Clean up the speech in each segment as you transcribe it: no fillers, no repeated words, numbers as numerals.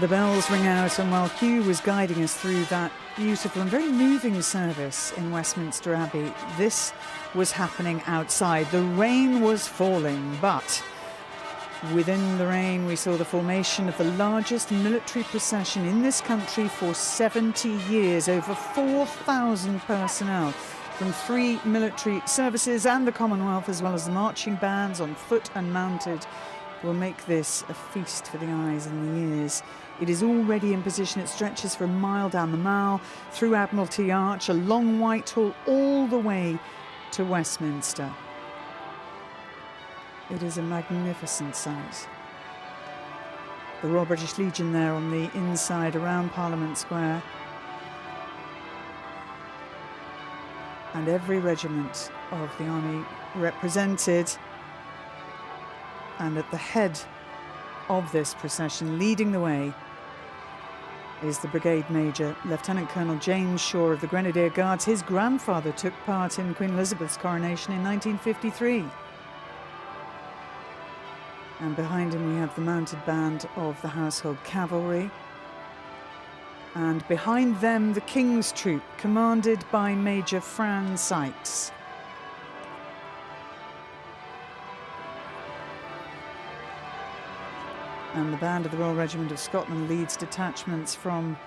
The bells ring out, and while Hugh was guiding us through that beautiful and very moving service in Westminster Abbey, this was happening outside. The rain was falling, but within the rain we saw the formation of the largest military procession in this country for 70 years. Over 4,000 personnel from 3 military services and the Commonwealth, as well as the marching bands on foot and mounted, will make this a feast for the eyes and the ears. It is already in position. It stretches for a mile down the Mall, through Admiralty Arch, along Whitehall, all the way to Westminster. It is a magnificent sight. The Royal British Legion there on the inside around Parliament Square. And every regiment of the army represented. And at the head of this procession, leading the way, is the Brigade Major, Lieutenant Colonel James Shaw of the Grenadier Guards. His grandfather took part in Queen Elizabeth's coronation in 1953. And behind him we have the mounted band of the Household Cavalry. And behind them the King's Troop, commanded by Major Fran Sykes. And the band of the Royal Regiment of Scotland leads detachments from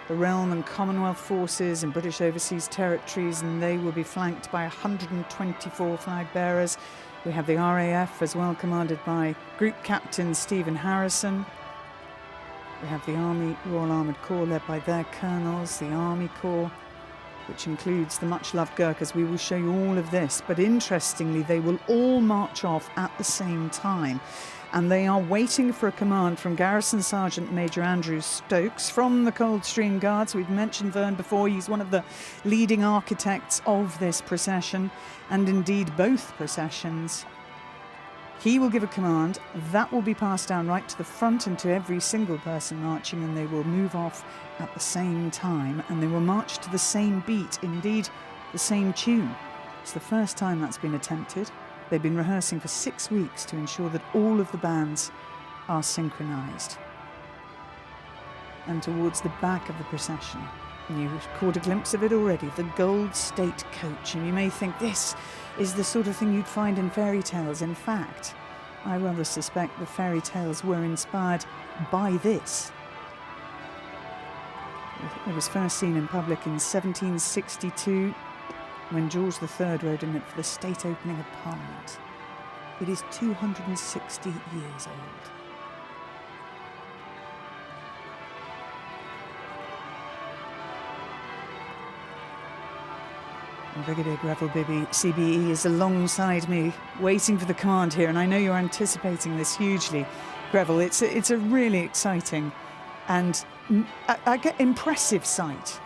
the Realm and Commonwealth forces and British Overseas Territories, and they will be flanked by 124 flag bearers. We have the RAF as well, commanded by Group Captain Stephen Harrison. We have the Army Royal Armoured Corps led by their colonels, the Army Corps, which includes the much-loved Gurkhas. We will show you all of this, but interestingly, they will all march off at the same time. And they are waiting for a command from Garrison Sergeant Major Andrew Stokes from the Coldstream Guards. We've mentioned Vern before. He's one of the leading architects of this procession, and indeed both processions. He will give a command that will be passed down right to the front and to every single person marching, and they will move off at the same time, and they will march to the same beat, indeed the same tune. It's the first time that's been attempted. They've been rehearsing for 6 weeks to ensure that all of the bands are synchronised. And towards the back of the procession, and you've caught a glimpse of it already, the Gold State Coach. And you may think this is the sort of thing you'd find in fairy tales. In fact, I rather suspect the fairy tales were inspired by this. It was first seen in public in 1762, when George III rode in it for the state opening of Parliament. It is 260 years old. And Brigadier Greville Bibby, CBE, is alongside me, waiting for the command here, and I know you're anticipating this hugely. Greville, it's a really exciting and I get impressive sight.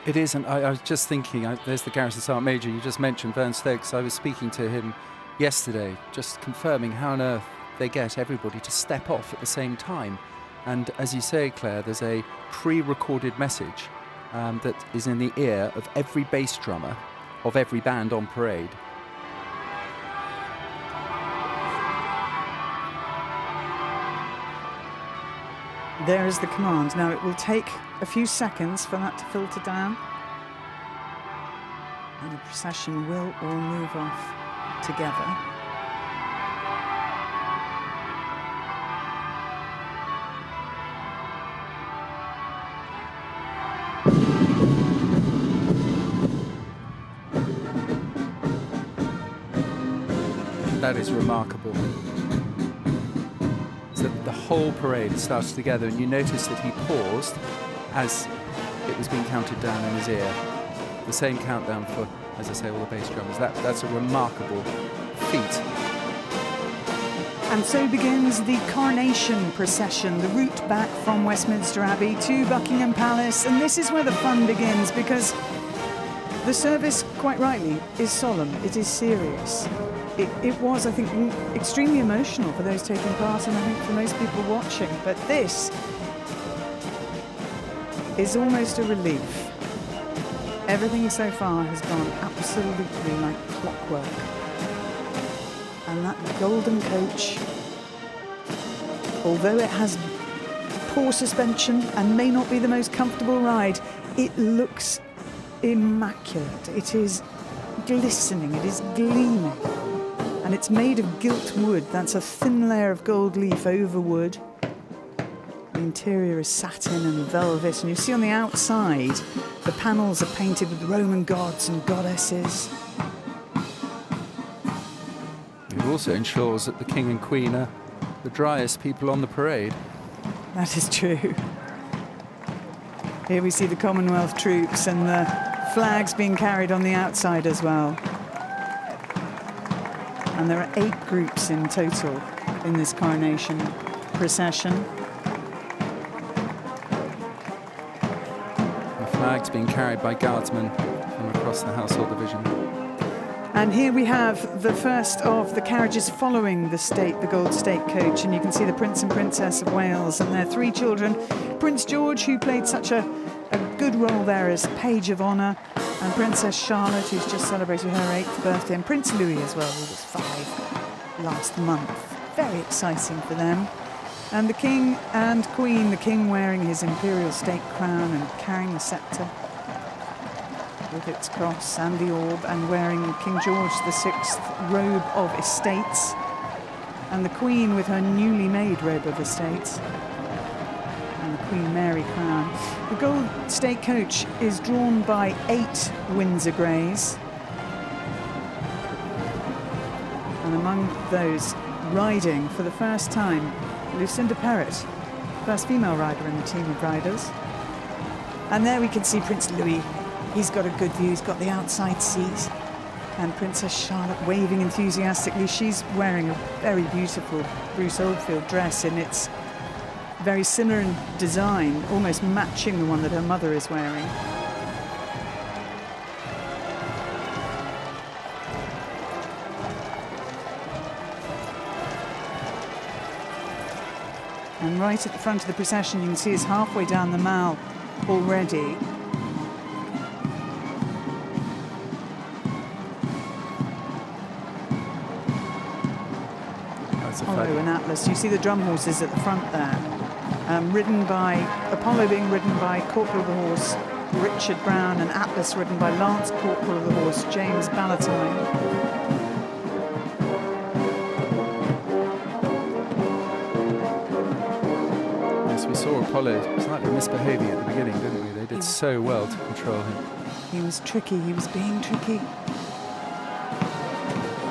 It is, and I was just thinking, there's the Garrison Sergeant Major, you just mentioned, Vern Stokes. I was speaking to him yesterday, just confirming how on earth they get everybody to step off at the same time. And as you say, Claire, there's a pre-recorded message that is in the ear of every bass drummer of every band on parade. There is the command. Now, it will take a few seconds for that to filter down, and the procession will all move off together. That is remarkable. So the whole parade starts together, and you notice that he paused as it was being counted down in his ear. The same countdown for, as I say, all the bass drummers. That's a remarkable feat. And so begins the Coronation Procession, the route back from Westminster Abbey to Buckingham Palace. And this is where the fun begins, because the service, quite rightly, is solemn. It is serious. It was, I think, extremely emotional for those taking part, and I think for most people watching. But this is almost a relief. Everything so far has gone absolutely like clockwork. And that golden coach, although it has poor suspension and may not be the most comfortable ride, it looks immaculate. It is glistening, it is gleaming, and it's made of gilt wood. That's a thin layer of gold leaf over wood. The interior is satin and velvet, and you see on the outside the panels are painted with Roman gods and goddesses. It also ensures that the King and Queen are the driest people on the parade. That is true. Here we see the Commonwealth troops and the flags being carried on the outside as well. And there are 8 groups in total in this coronation procession. Flags being carried by guardsmen from across the household division. And here we have the first of the carriages following the gold state coach, and you can see the Prince and Princess of Wales and their 3 children. Prince George, who played such a good role there as Page of Honour, and Princess Charlotte, who's just celebrated her 8th birthday, and Prince Louis as well, who was 5 last month. Very exciting for them. And the King and Queen, the King wearing his imperial state crown and carrying the sceptre with its cross and the orb, and wearing King George VI's robe of estates, and the Queen with her newly made robe of estates, and the Queen Mary crown. The gold state coach is drawn by 8 Windsor Greys, and among those riding for the first time, Lucinda Perrott, first female rider in the team of riders. And there we can see Prince Louis. He's got a good view, he's got the outside seat. And Princess Charlotte waving enthusiastically. She's wearing a very beautiful Bruce Oldfield dress, and it's very similar in design, almost matching the one that her mother is wearing. And right at the front of the procession, you can see it's halfway down the Mall already. Apollo and Atlas. You see the drum horses at the front there, ridden by Apollo being ridden by Corporal of the Horse Richard Brown, and Atlas ridden by Lance Corporal of the Horse James Ballantyne. We saw Apollo slightly misbehaving at the beginning, didn't we? They did so well to control him. He was tricky, he was being tricky.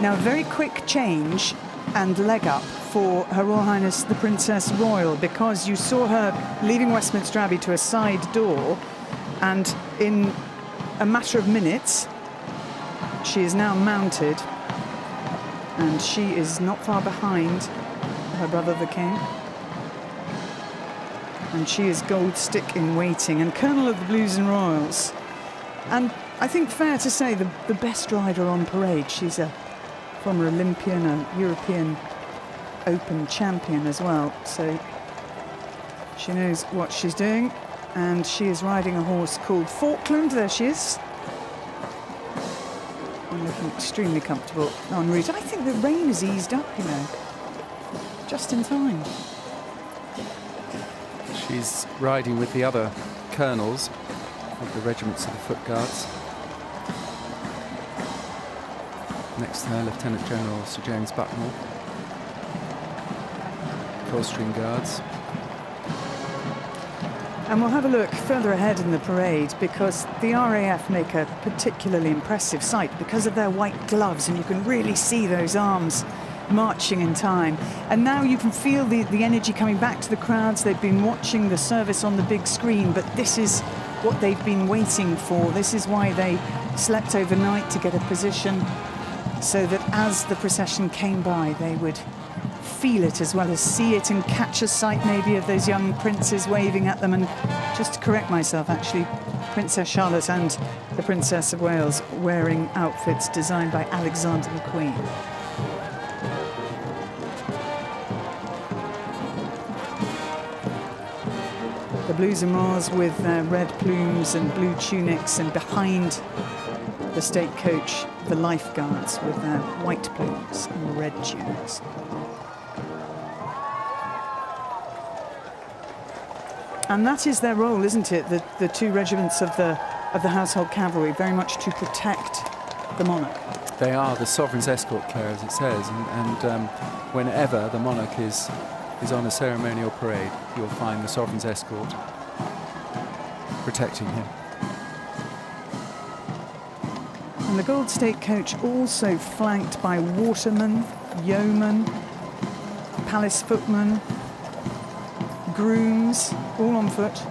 Now, a very quick change and leg up for Her Royal Highness the Princess Royal, because you saw her leaving Westminster Abbey to a side door, and in a matter of minutes, she is now mounted, and she is not far behind her brother the King. And she is gold stick in waiting and Colonel of the Blues and Royals. And I think fair to say the best rider on parade. She's a former Olympian, a European Open champion as well. So she knows what she's doing. And she is riding a horse called Falkland. There she is. And looking extremely comfortable en route. I think the rain has eased up, you know, just in time. She's riding with the other colonels of the regiments of the Foot Guards. Next to her, Lieutenant General Sir James Bucknell, Coldstream Guards. And we'll have a look further ahead in the parade, because the RAF make a particularly impressive sight because of their white gloves, and you can really see those arms marching in time. And now you can feel the energy coming back to the crowds. They've been watching the service on the big screen, but this is what they've been waiting for. This is why they slept overnight, to get a position so that as the procession came by, they would feel it as well as see it, and catch a sight maybe of those young princes waving at them. And just to correct myself, actually, Princess Charlotte and the Princess of Wales wearing outfits designed by Alexander McQueen. The Blues and Royals with their red plumes and blue tunics, and behind the state coach, the lifeguards with their white plumes and red tunics. And that is their role, isn't it? The two regiments of the household cavalry, very much to protect the monarch. They are the sovereign's escort, Claire, as it says, and whenever the monarch is on a ceremonial parade, you'll find the sovereign's escort protecting him. And the Gold State coach also flanked by watermen, yeomen, palace footmen, grooms, all on foot,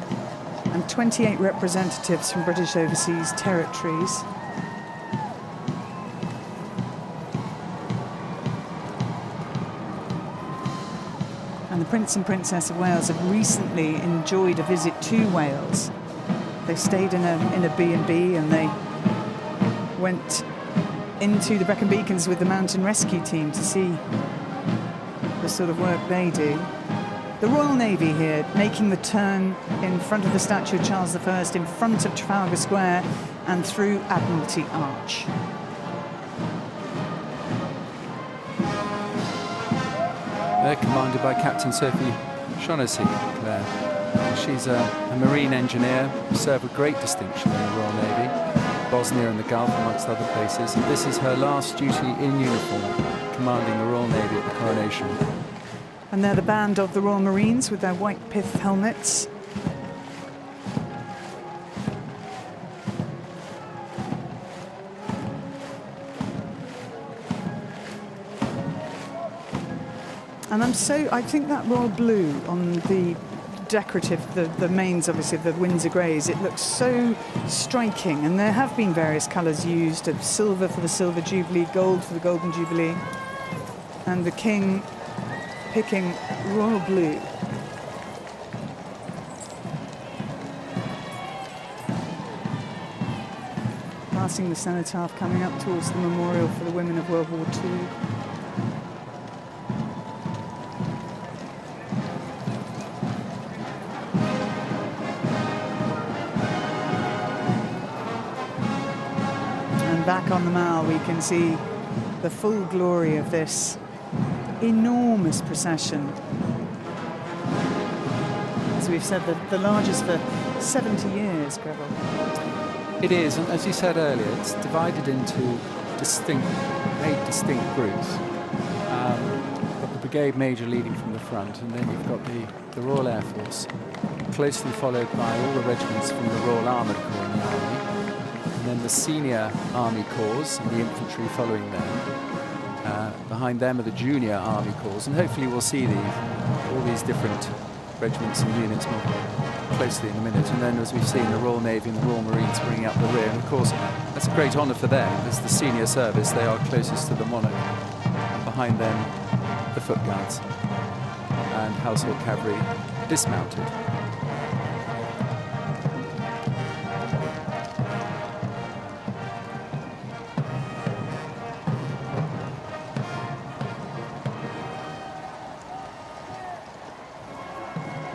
and 28 representatives from British overseas territories. And the Prince and Princess of Wales have recently enjoyed a visit to Wales. They stayed in a B&B, and they went into the Brecon Beacons with the mountain rescue team to see the sort of work they do. The Royal Navy here making the turn in front of the statue of Charles I, in front of Trafalgar Square and through Admiralty Arch. They're commanded by Captain Sophie Shaughnessy, Claire. She's a marine engineer who served with great distinction in the Royal Navy, Bosnia and the Gulf, amongst other places. And this is her last duty in uniform, commanding the Royal Navy at the Coronation. And they're the band of the Royal Marines with their white pith helmets. And I think that royal blue on the decorative, the mains obviously of the Windsor Greys, it looks so striking. And there have been various colours used, of silver for the Silver Jubilee, gold for the Golden Jubilee. And the King picking royal blue. Passing the cenotaph, coming up towards the memorial for the women of World War II. And back on the Mall we can see the full glory of this enormous procession. As we've said, the largest for 70 years, Greville. It is, and as you said earlier, it's divided into eight distinct groups. You've got the brigade major leading from the front, and then you've got the Royal Air Force, closely followed by all the regiments from the Royal Armoured Corps in the Army, and then the senior Army Corps and the infantry following them. Behind them are the junior Army Corps, and hopefully we'll see all these different regiments and units more closely in a minute. And then, as we've seen, the Royal Navy and the Royal Marines bringing up the rear. And of course, that's a great honour for them. As the senior service, they are closest to the monarch. Behind them, the Foot Guards and Household Cavalry dismounted.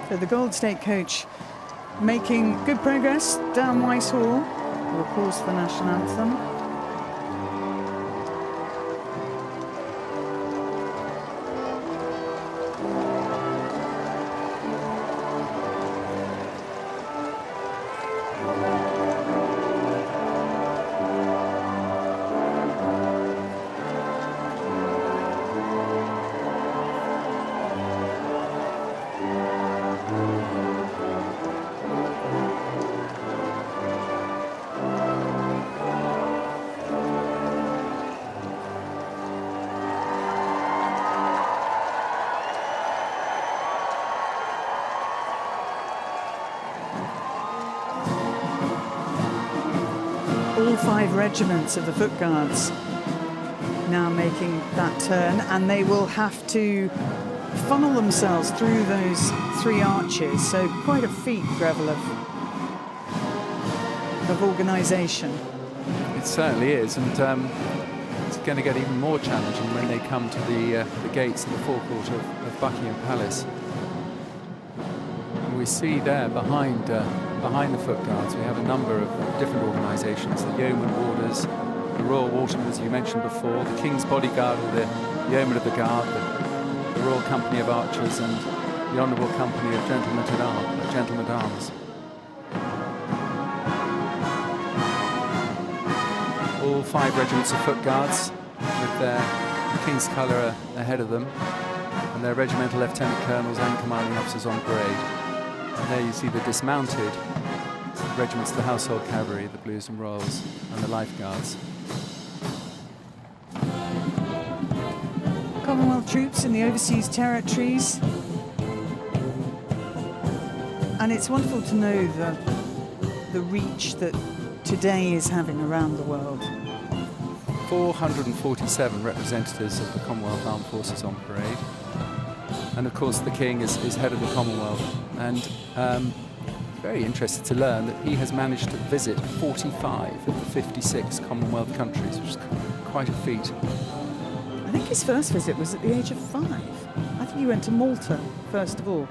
So the Gold State coach making good progress down Whitehall, with of course the national anthem. All 5 regiments of the Foot Guards now making that turn, and they will have to funnel themselves through those 3 arches. So quite a feat, Greville, of organisation. It certainly is, and it's going to get even more challenging when they come to the gates of the forecourt of Buckingham Palace. And we see there behind the Foot Guards, we have a number of different organisations: the Yeoman Warders, the Royal Watermen, as you mentioned before, the King's Bodyguard, the Yeomen of the Guard, the Royal Company of Archers, and the Honourable Company of Gentlemen at Arms. All 5 regiments of foot guards with their King's colour ahead of them, and their regimental lieutenant colonels and commanding officers on parade. And there you see the dismounted regiments of the Household Cavalry, the Blues and Royals, and the Life Guards. Commonwealth troops in the overseas territories. And it's wonderful to know the reach that today is having around the world. 447 representatives of the Commonwealth Armed Forces on parade. And of course the King is head of the Commonwealth. And very interested to learn that he has managed to visit 45 of the 56 Commonwealth countries, which is quite a feat. I think his first visit was at the age of 5. I think he went to Malta, first of all.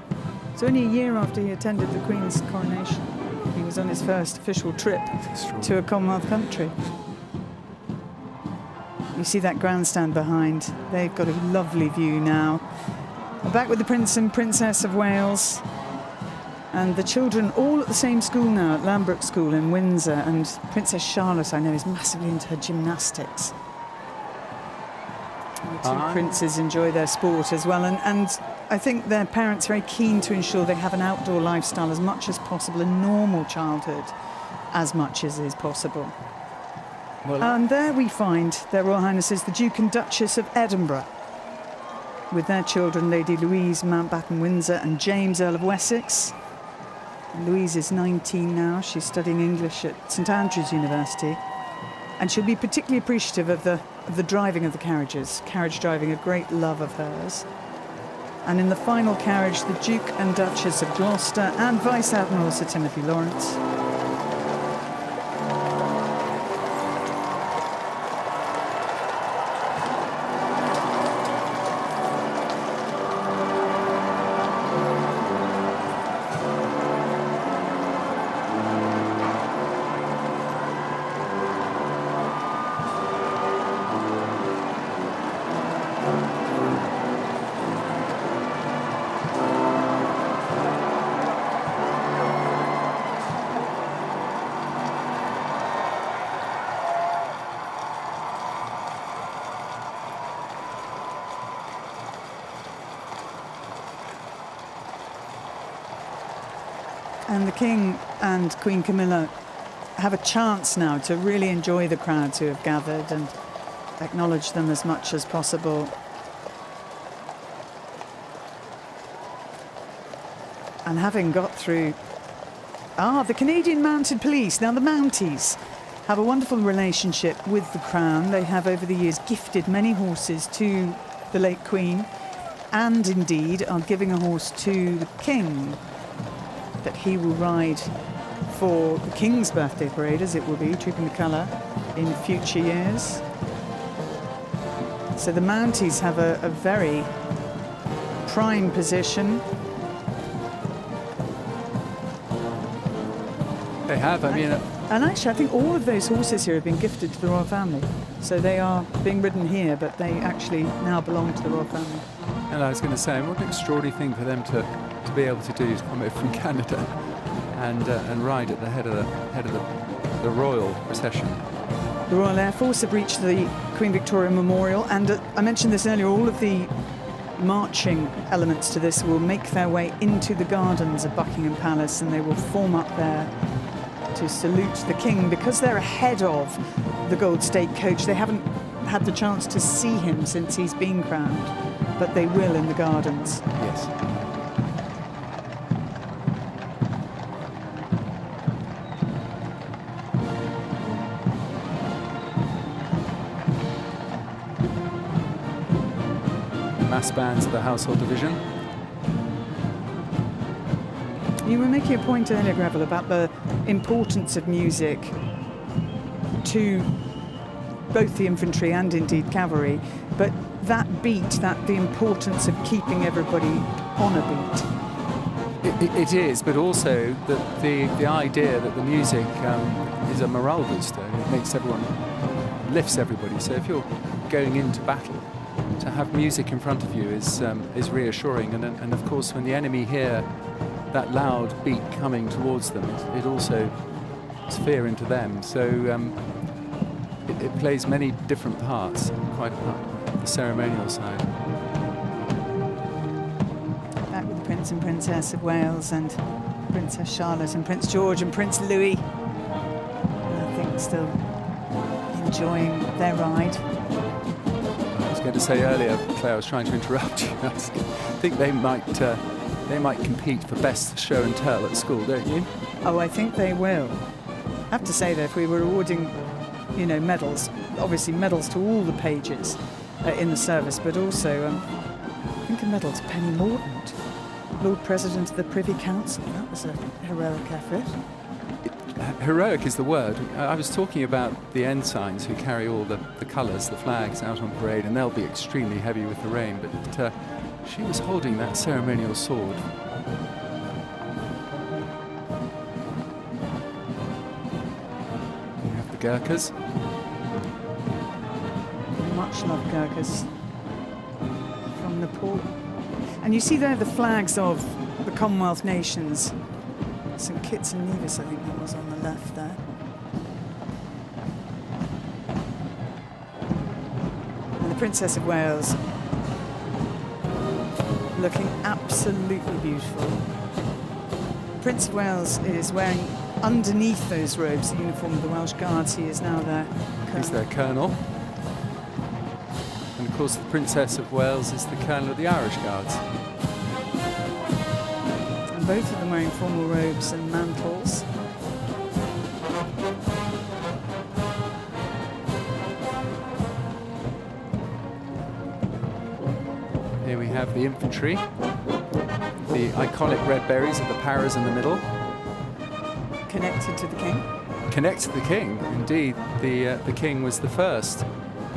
So only a year after he attended the Queen's coronation, he was on his first official trip to a Commonwealth country. You see that grandstand behind. They've got a lovely view now. We're back with the Prince and Princess of Wales. And the children all at the same school now, at Lambrook School in Windsor. And Princess Charlotte, I know, is massively into her gymnastics. And the two princes enjoy their sport as well. And I think their parents are very keen to ensure they have an outdoor lifestyle as much as possible, a normal childhood as much as is possible. Well, and there we find their Royal Highnesses, the Duke and Duchess of Edinburgh, with their children, Lady Louise Mountbatten Windsor and James, Earl of Wessex. And Louise is 19 now. She's studying English at St Andrews University. And she'll be particularly appreciative of the driving of the carriages. Carriage driving, a great love of hers. And in the final carriage, the Duke and Duchess of Gloucester and Vice Admiral Sir Timothy Lawrence. And the King and Queen Camilla have a chance now to really enjoy the crowds who have gathered and acknowledge them as much as possible. And having got through... the Canadian Mounted Police. Now, the Mounties have a wonderful relationship with the Crown. They have, over the years, gifted many horses to the late Queen, and indeed are giving a horse to the King that he will ride for the King's birthday parade, as it will be, trooping the colour in future years. So the Mounties have a very prime position. They have, I mean... And actually, I think all of those horses here have been gifted to the royal family. So they are being ridden here, but they actually now belong to the royal family. And I was going to say, what an extraordinary thing for them to be able to do, is come over from Canada and ride at the head of the royal procession. The Royal Air Force have reached the Queen Victoria Memorial, and I mentioned this earlier, all of the marching elements to this will make their way into the gardens of Buckingham Palace, and they will form up there to salute the King. Because they're ahead of the Gold State coach, they haven't had the chance to see him since he's been crowned, but they will in the gardens. Yes. Mass bands of the Household Division. You were making a point earlier, Greville, about the importance of music to both the infantry and indeed cavalry, but that beat, the importance of keeping everybody on a beat. It is, but also the idea that the music is a morale booster. It makes everyone, lifts everybody. So if you're going into battle to have music in front of you is reassuring, and of course when the enemy hear that loud beat coming towards them, it also puts fear into them. So it plays many different parts, quite apart from the ceremonial side. Back with the Prince and Princess of Wales and Princess Charlotte and Prince George and Prince Louis. I think still enjoying their ride. I was going to say earlier, Claire, I was trying to interrupt you. I think they might compete for best show and tell at school, don't you? Oh, I think they will. I have to say that if we were awarding, medals, obviously medals to all the pages in the service, but also I think a medal to Penny Mordaunt, Lord President of the Privy Council. That was a heroic effort. Heroic is the word. I was talking about the ensigns who carry all the colours, the flags out on parade, and they'll be extremely heavy with the rain, but she was holding that ceremonial sword. We have the Gurkhas. Much loved Gurkhas from Nepal. And you see there the flags of the Commonwealth nations. St Kitts and Nevis, I think that was on the left there. And the Princess of Wales looking absolutely beautiful. Prince of Wales is wearing underneath those robes the uniform of the Welsh Guards. He is now their colonel. He's their colonel. And of course the Princess of Wales is the colonel of the Irish Guards. And both of them wearing formal robes and mantles. Here we have the infantry, the iconic red berries of the paras in the middle. Connected to the king. Connected to the king, indeed. The king was the first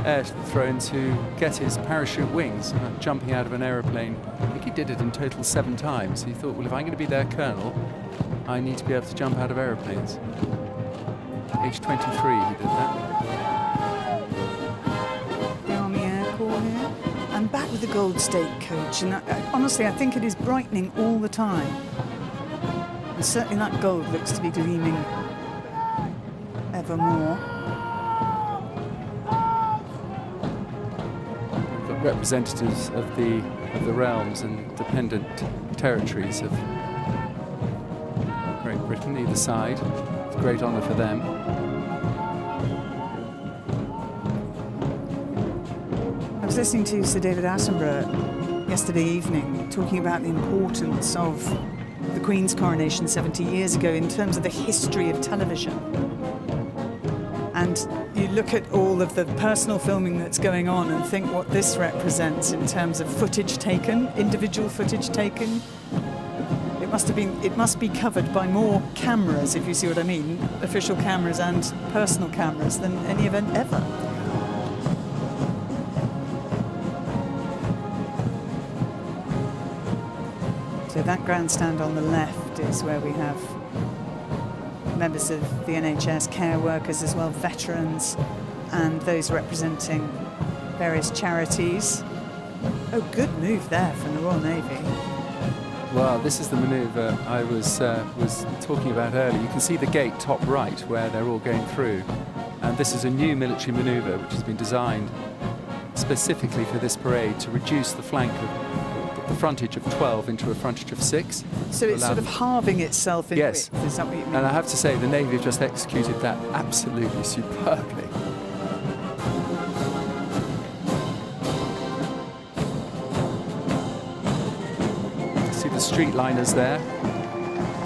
heir to the throne to get his parachute wings, jumping out of an aeroplane. I think he did it in total 7 times. He thought, well, if I'm going to be their colonel, I need to be able to jump out of aeroplanes. Age 23, he did that. The Army Air Corps here. And back with the Gold State coach. And honestly, I think it is brightening all the time. And certainly that gold looks to be gleaming ever more. We've got representatives of the realms and dependent territories of Great Britain, either side. It's a great honour for them. I was listening to Sir David Attenborough yesterday evening talking about the importance of the Queen's coronation 70 years ago in terms of the history of television. And you look at all of the personal filming that's going on and think what this represents in terms of footage taken, individual footage taken. It must be covered by more cameras, if you see what I mean, official cameras and personal cameras, than any event ever. So that grandstand on the left is where we have members of the NHS, care workers as well, veterans, and those representing various charities. Oh, good move there from the Royal Navy. Well, this is the manoeuvre I was talking about earlier. You can see the gate top right where they're all going through. And this is a new military manoeuvre which has been designed specifically for this parade to reduce the frontage of 12 into a frontage of 6. So it's sort of halving itself in width. Is that what you mean? And I have to say, the Navy have just executed that absolutely superbly. See the streetliners there,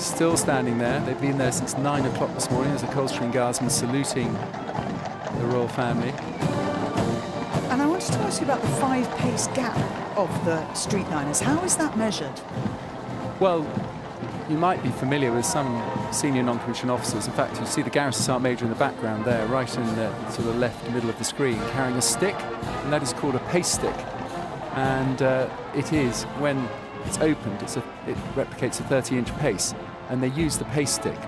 still standing there. They've been there since 9 o'clock this morning as a Coldstream Guardsman saluting the royal family. And I wanted to ask you about the 5-pace gap of the streetliners. How is that measured? Well, you might be familiar with some senior non-commissioned officers. In fact, you see the Garrison Sergeant Major in the background there, right in the sort of left middle of the screen, carrying a stick, and that is called a pace stick. And it is, when it's opened, it replicates a 30-inch pace, and they use the pace stick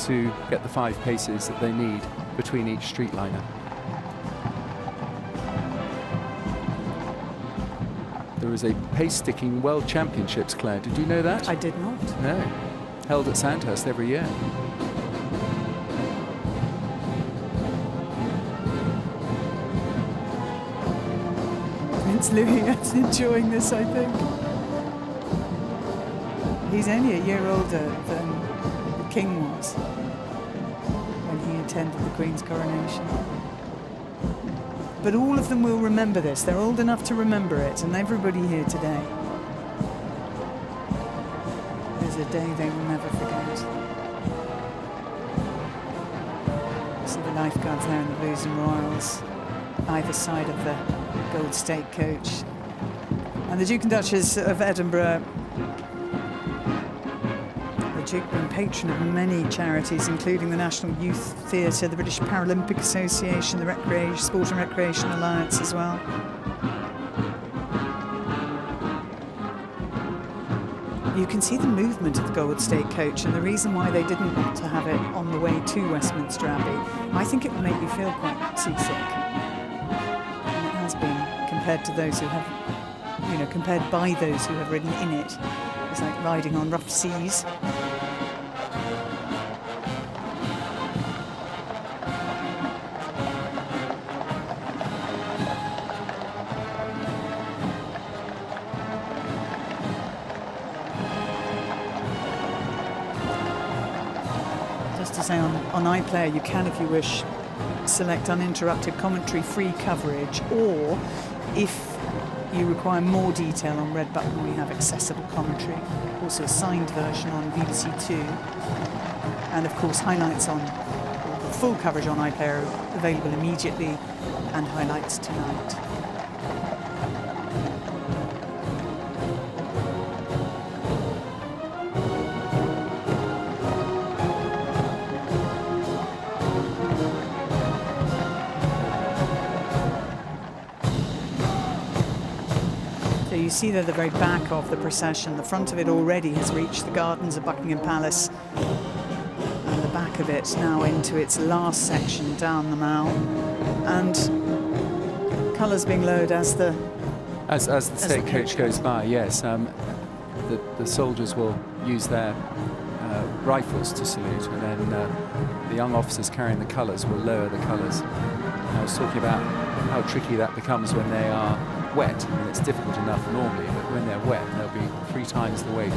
to get the 5 paces that they need between each streetliner. There was a pace-sticking World Championships, Claire. Did you know that? I did not. No. Held at Sandhurst every year. Prince Louis is enjoying this, I think. He's only a year older than the King was when he attended the Queen's coronation. But all of them will remember this. They're old enough to remember it, and everybody here today. There's a day they will never forget. See the lifeguards there in the blues and royals, either side of the gold state coach. And the Duke and Duchess of Edinburgh, the Duke being patron of many charities, including the National Youth Theatre, the British Paralympic Association, the Sport and Recreation Alliance as well. You can see the movement of the Gold State coach, and the reason why they didn't want to have it on the way to Westminster Abbey, I think it would make you feel quite seasick. And it has been, compared to those who have, you know, compared by those who have ridden in it. It's like riding on rough seas. Just to say, on iPlayer you can, if you wish, select uninterrupted commentary free coverage, or if you require more detail on Red Button, we have accessible commentary, also a signed version on BBC Two, and of course highlights on, the full coverage on iPlayer available immediately, and highlights tonight. You see there the very back of the procession. The front of it already has reached the gardens of Buckingham Palace, and the back of it now into its last section down the Mall, and colours being lowered as the state coach goes by. Yes, the soldiers will use their rifles to salute, and then the young officers carrying the colours will lower the colours. I was talking about how tricky that becomes when they are wet. I mean, it's difficult enough normally, but when they're wet, they'll be 3 times the weight.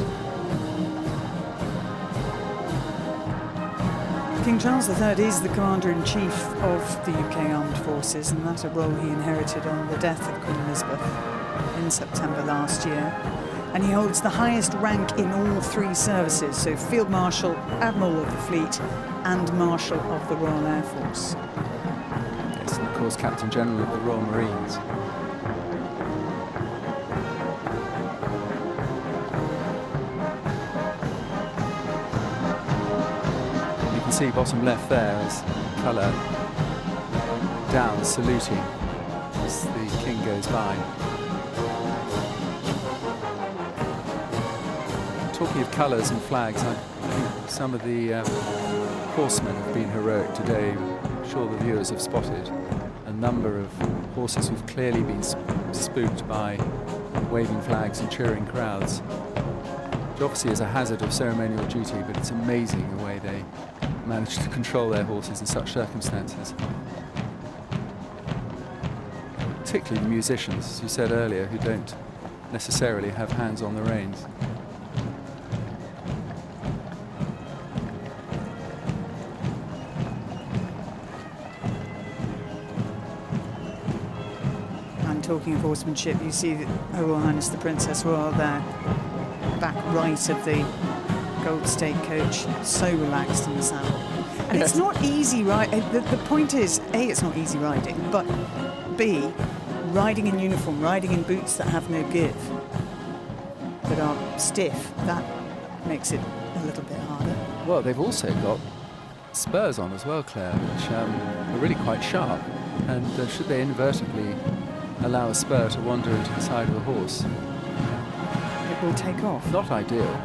King Charles III is the Commander-in-Chief of the UK Armed Forces, and that's a role he inherited on the death of Queen Elizabeth in September last year. And he holds the highest rank in all 3 services, so Field Marshal, Admiral of the Fleet, and Marshal of the Royal Air Force. Yes, and of course Captain General of the Royal Marines. See bottom left there is colour down saluting as the King goes by. Talking of colours and flags, I think some of the horsemen have been heroic today. I'm sure the viewers have spotted a number of horses who've clearly been spooked by waving flags and cheering crowds. Which obviously is a hazard of ceremonial duty, but it's amazing the way they manage to control their horses in such circumstances. Particularly the musicians, as you said earlier, who don't necessarily have hands on the reins. And talking of horsemanship, you see Her Royal Highness the Princess Royal there, back right of the Gold State coach, so relaxed in the saddle. And yes, it's not easy, right? The point is, A, it's not easy riding, but B, riding in uniform, riding in boots that have no give, that are stiff, that makes it a little bit harder. Well, they've also got spurs on as well, Claire, which are really quite sharp. And should they inadvertently allow a spur to wander into the side of a horse, it will take off. Not ideal.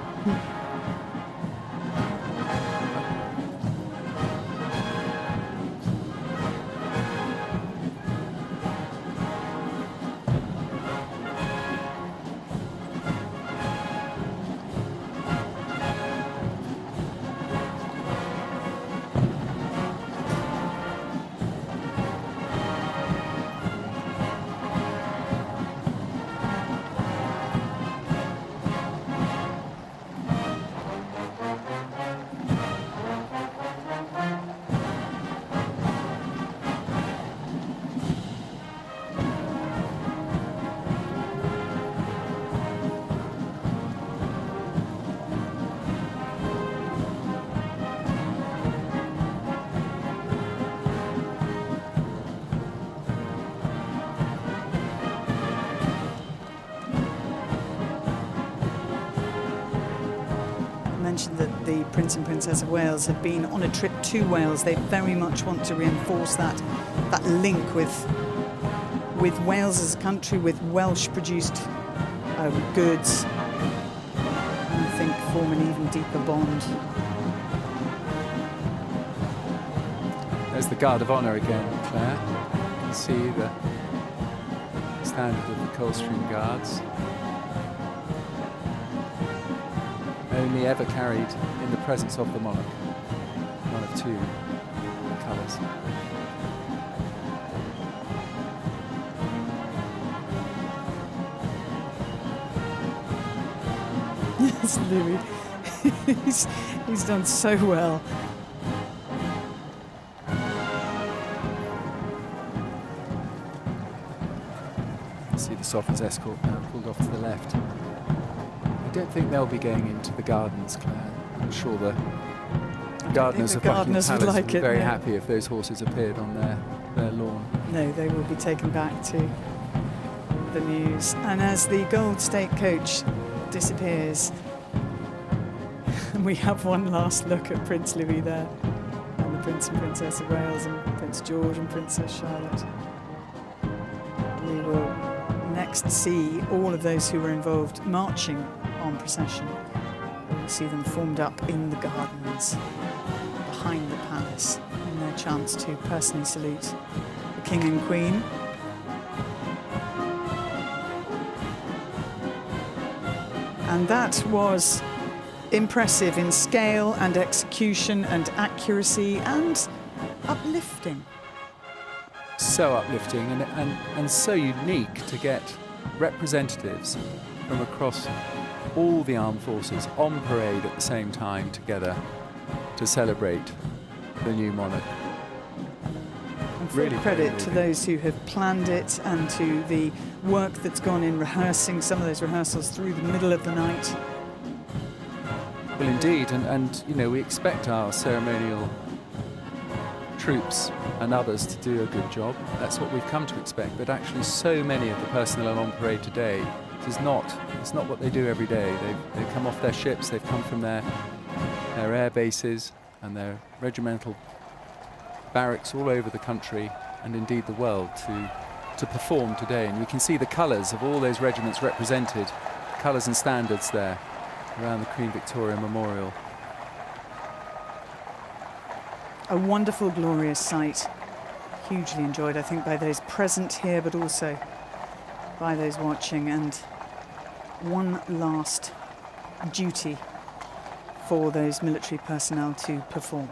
mentioned that the Prince and Princess of Wales have been on a trip to Wales. They very much want to reinforce that link with Wales as a country, with Welsh-produced goods, and I think form an even deeper bond. There's the Guard of Honour again, Claire. You can see the standard of the Coldstream Guards. Only ever carried in the presence of the monarch. One of two colours. Yes, Louis. he's done so well. See the Sovereign's escort now pulled off to the left. I don't think they'll be going into the gardens, Claire. I'm sure the gardeners of Buckingham Palace would be very happy if those horses appeared on their lawn. No, they will be taken back to the Mews. And as the gold state coach disappears, and we have one last look at Prince Louis there, and the Prince and Princess of Wales, and Prince George and Princess Charlotte. We will next see all of those who were involved marching on procession. We'll see them formed up in the gardens behind the palace in their chance to personally salute the King and Queen. And that was impressive in scale and execution and accuracy and uplifting. So uplifting and so unique to get representatives from across all the armed forces on parade at the same time together to celebrate the new monarch. And full credit to those who have planned it and to the work that's gone in rehearsing some of those rehearsals through the middle of the night. Well, indeed, and you know, we expect our ceremonial troops and others to do a good job. That's what we've come to expect. But actually, so many of the personnel on parade today, it's not what they do every day. They've come off their ships, they've come from their air bases and their regimental barracks all over the country and indeed the world to perform today. And we can see the colours of all those regiments represented, colours and standards there around the Queen Victoria Memorial. A wonderful, glorious sight. Hugely enjoyed, I think, by those present here, but also by those watching. And one last duty for those military personnel to perform.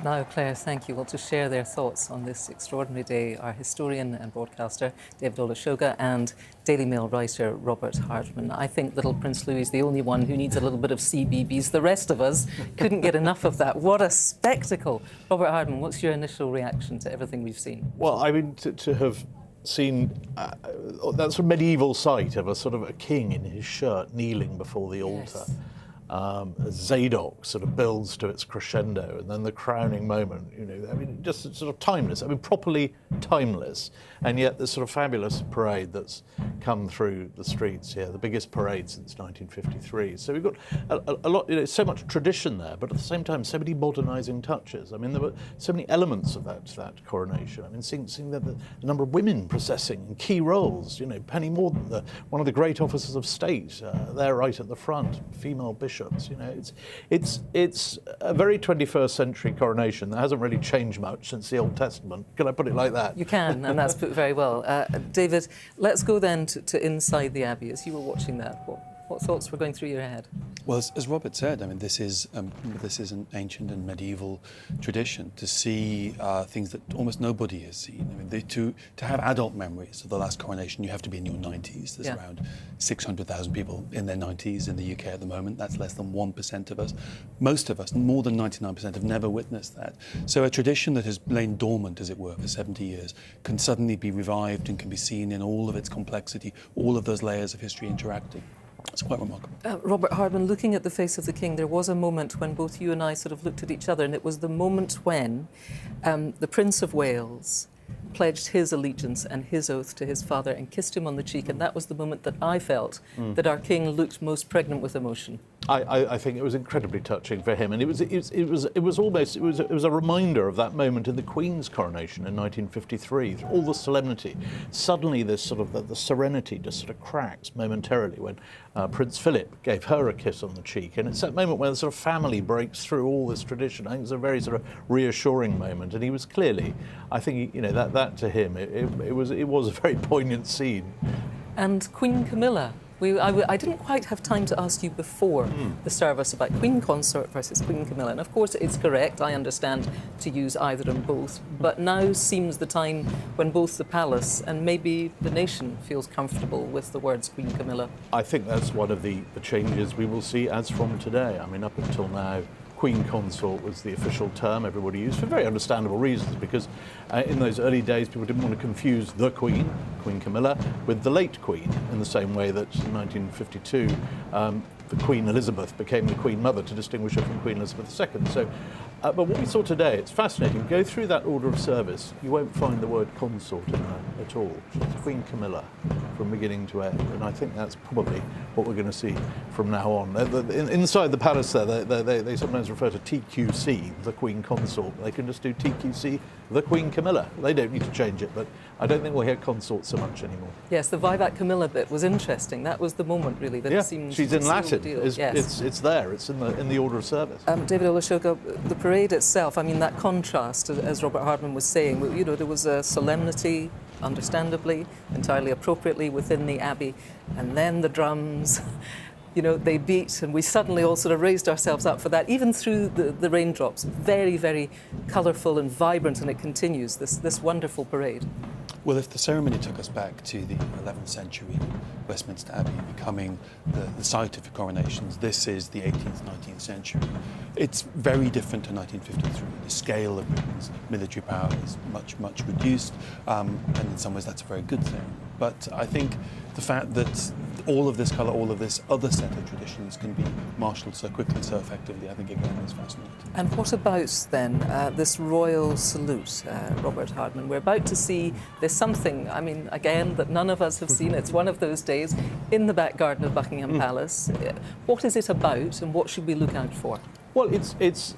Now, Claire, thank you. Well, to share their thoughts on this extraordinary day, our historian and broadcaster, David Olusoga, and Daily Mail writer, Robert Hardman. I think little Prince Louis is the only one who needs a little bit of CBeebies. The rest of us couldn't get enough of that. What a spectacle. Robert Hardman, what's your initial reaction to everything we've seen? Well, I mean, to have seen that sort of medieval sight of a sort of a king in his shirt kneeling before the altar. Yes. Zadok sort of builds to its crescendo, and then the crowning moment, you know, I mean, just sort of timeless, I mean, properly timeless, and yet this sort of fabulous parade that's come through the streets here, the biggest parade since 1953. So we've got a lot, you know, so much tradition there, but at the same time, so many modernising touches. I mean, there were so many elements of that coronation. I mean, seeing the number of women processing in key roles, you know, Penny Mordaunt, one of the great officers of state, there right at the front, female bishops. You know, it's a very 21st century coronation that hasn't really changed much since the Old Testament. Can I put it like that? You can, and that's put very well. David, let's go then to inside the Abbey. As you were watching that, what thoughts were going through your head? Well, as Robert said, I mean, this is an ancient and medieval tradition to see things that almost nobody has seen. I mean, to have adult memories of the last coronation, you have to be in your 90s. There's around 600,000 people in their 90s in the UK at the moment. That's less than 1% of us. Most of us, more than 99%, have never witnessed that. So a tradition that has lain dormant, as it were, for 70 years can suddenly be revived and can be seen in all of its complexity, all of those layers of history interacting. It's quite remarkable. Robert Hardman, looking at the face of the King, there was a moment when both you and I sort of looked at each other, and it was the moment when the Prince of Wales pledged his allegiance and his oath to his father and kissed him on the cheek. And that was the moment that I felt that our king looked most pregnant with emotion. I think it was incredibly touching for him, and it was a reminder of that moment in the Queen's coronation in 1953. All the solemnity, suddenly this sort of the serenity just sort of cracks momentarily when Prince Philip gave her a kiss on the cheek, and it's that moment where the sort of family breaks through all this tradition. I think it's a very sort of reassuring moment, and he was clearly, I think, that to him it was a very poignant scene. And Queen Camilla. I didn't quite have time to ask you before the service about Queen Consort versus Queen Camilla. And of course it's correct, I understand, to use either and both. But now seems the time when both the palace and maybe the nation feels comfortable with the words Queen Camilla. I think that's one of the changes we will see as from today. I mean, up until now, Queen Consort was the official term everybody used for very understandable reasons, because in those early days people didn't want to confuse the Queen, Queen Camilla, with the late Queen, in the same way that in 1952 the Queen Elizabeth became the Queen Mother to distinguish her from Queen Elizabeth II. So, but what we saw today, it's fascinating. Go through that order of service, you won't find the word consort in there at all. It's Queen Camilla from beginning to end, and I think that's probably what we're going to see from now on. Inside the palace there, they sometimes refer to TQC, the Queen Consort. They can just do TQC, the Queen Camilla. They don't need to change it, but I don't think we'll hear consort so much anymore. Yes, the Vivat Camilla bit was interesting. That was the moment, really, that it seemed she's in Latin. Yes. It's there. It's in the order of service. David Olusoga, the parade itself, I mean, that contrast, as Robert Hardman was saying, there was a solemnity, understandably, entirely appropriately within the Abbey, and then the drums, they beat, and we suddenly all sort of raised ourselves up for that, even through the raindrops. Very, very colourful and vibrant, and it continues, this wonderful parade. Well, if the ceremony took us back to the 11th century, Westminster Abbey becoming the site of the coronations, this is the 18th, 19th century. It's very different to 1953. The scale of Britain's military power is much, much reduced, and in some ways that's a very good thing. But I think the fact that all of this colour, all of this other set of traditions can be marshalled so quickly, so effectively, I think again is fascinating. And what about then this royal salute, Robert Hardman? We're about to see there's something, I mean, again, that none of us have seen. It's one of those days in the back garden of Buckingham Palace. What is it about, and what should we look out for? Well, it's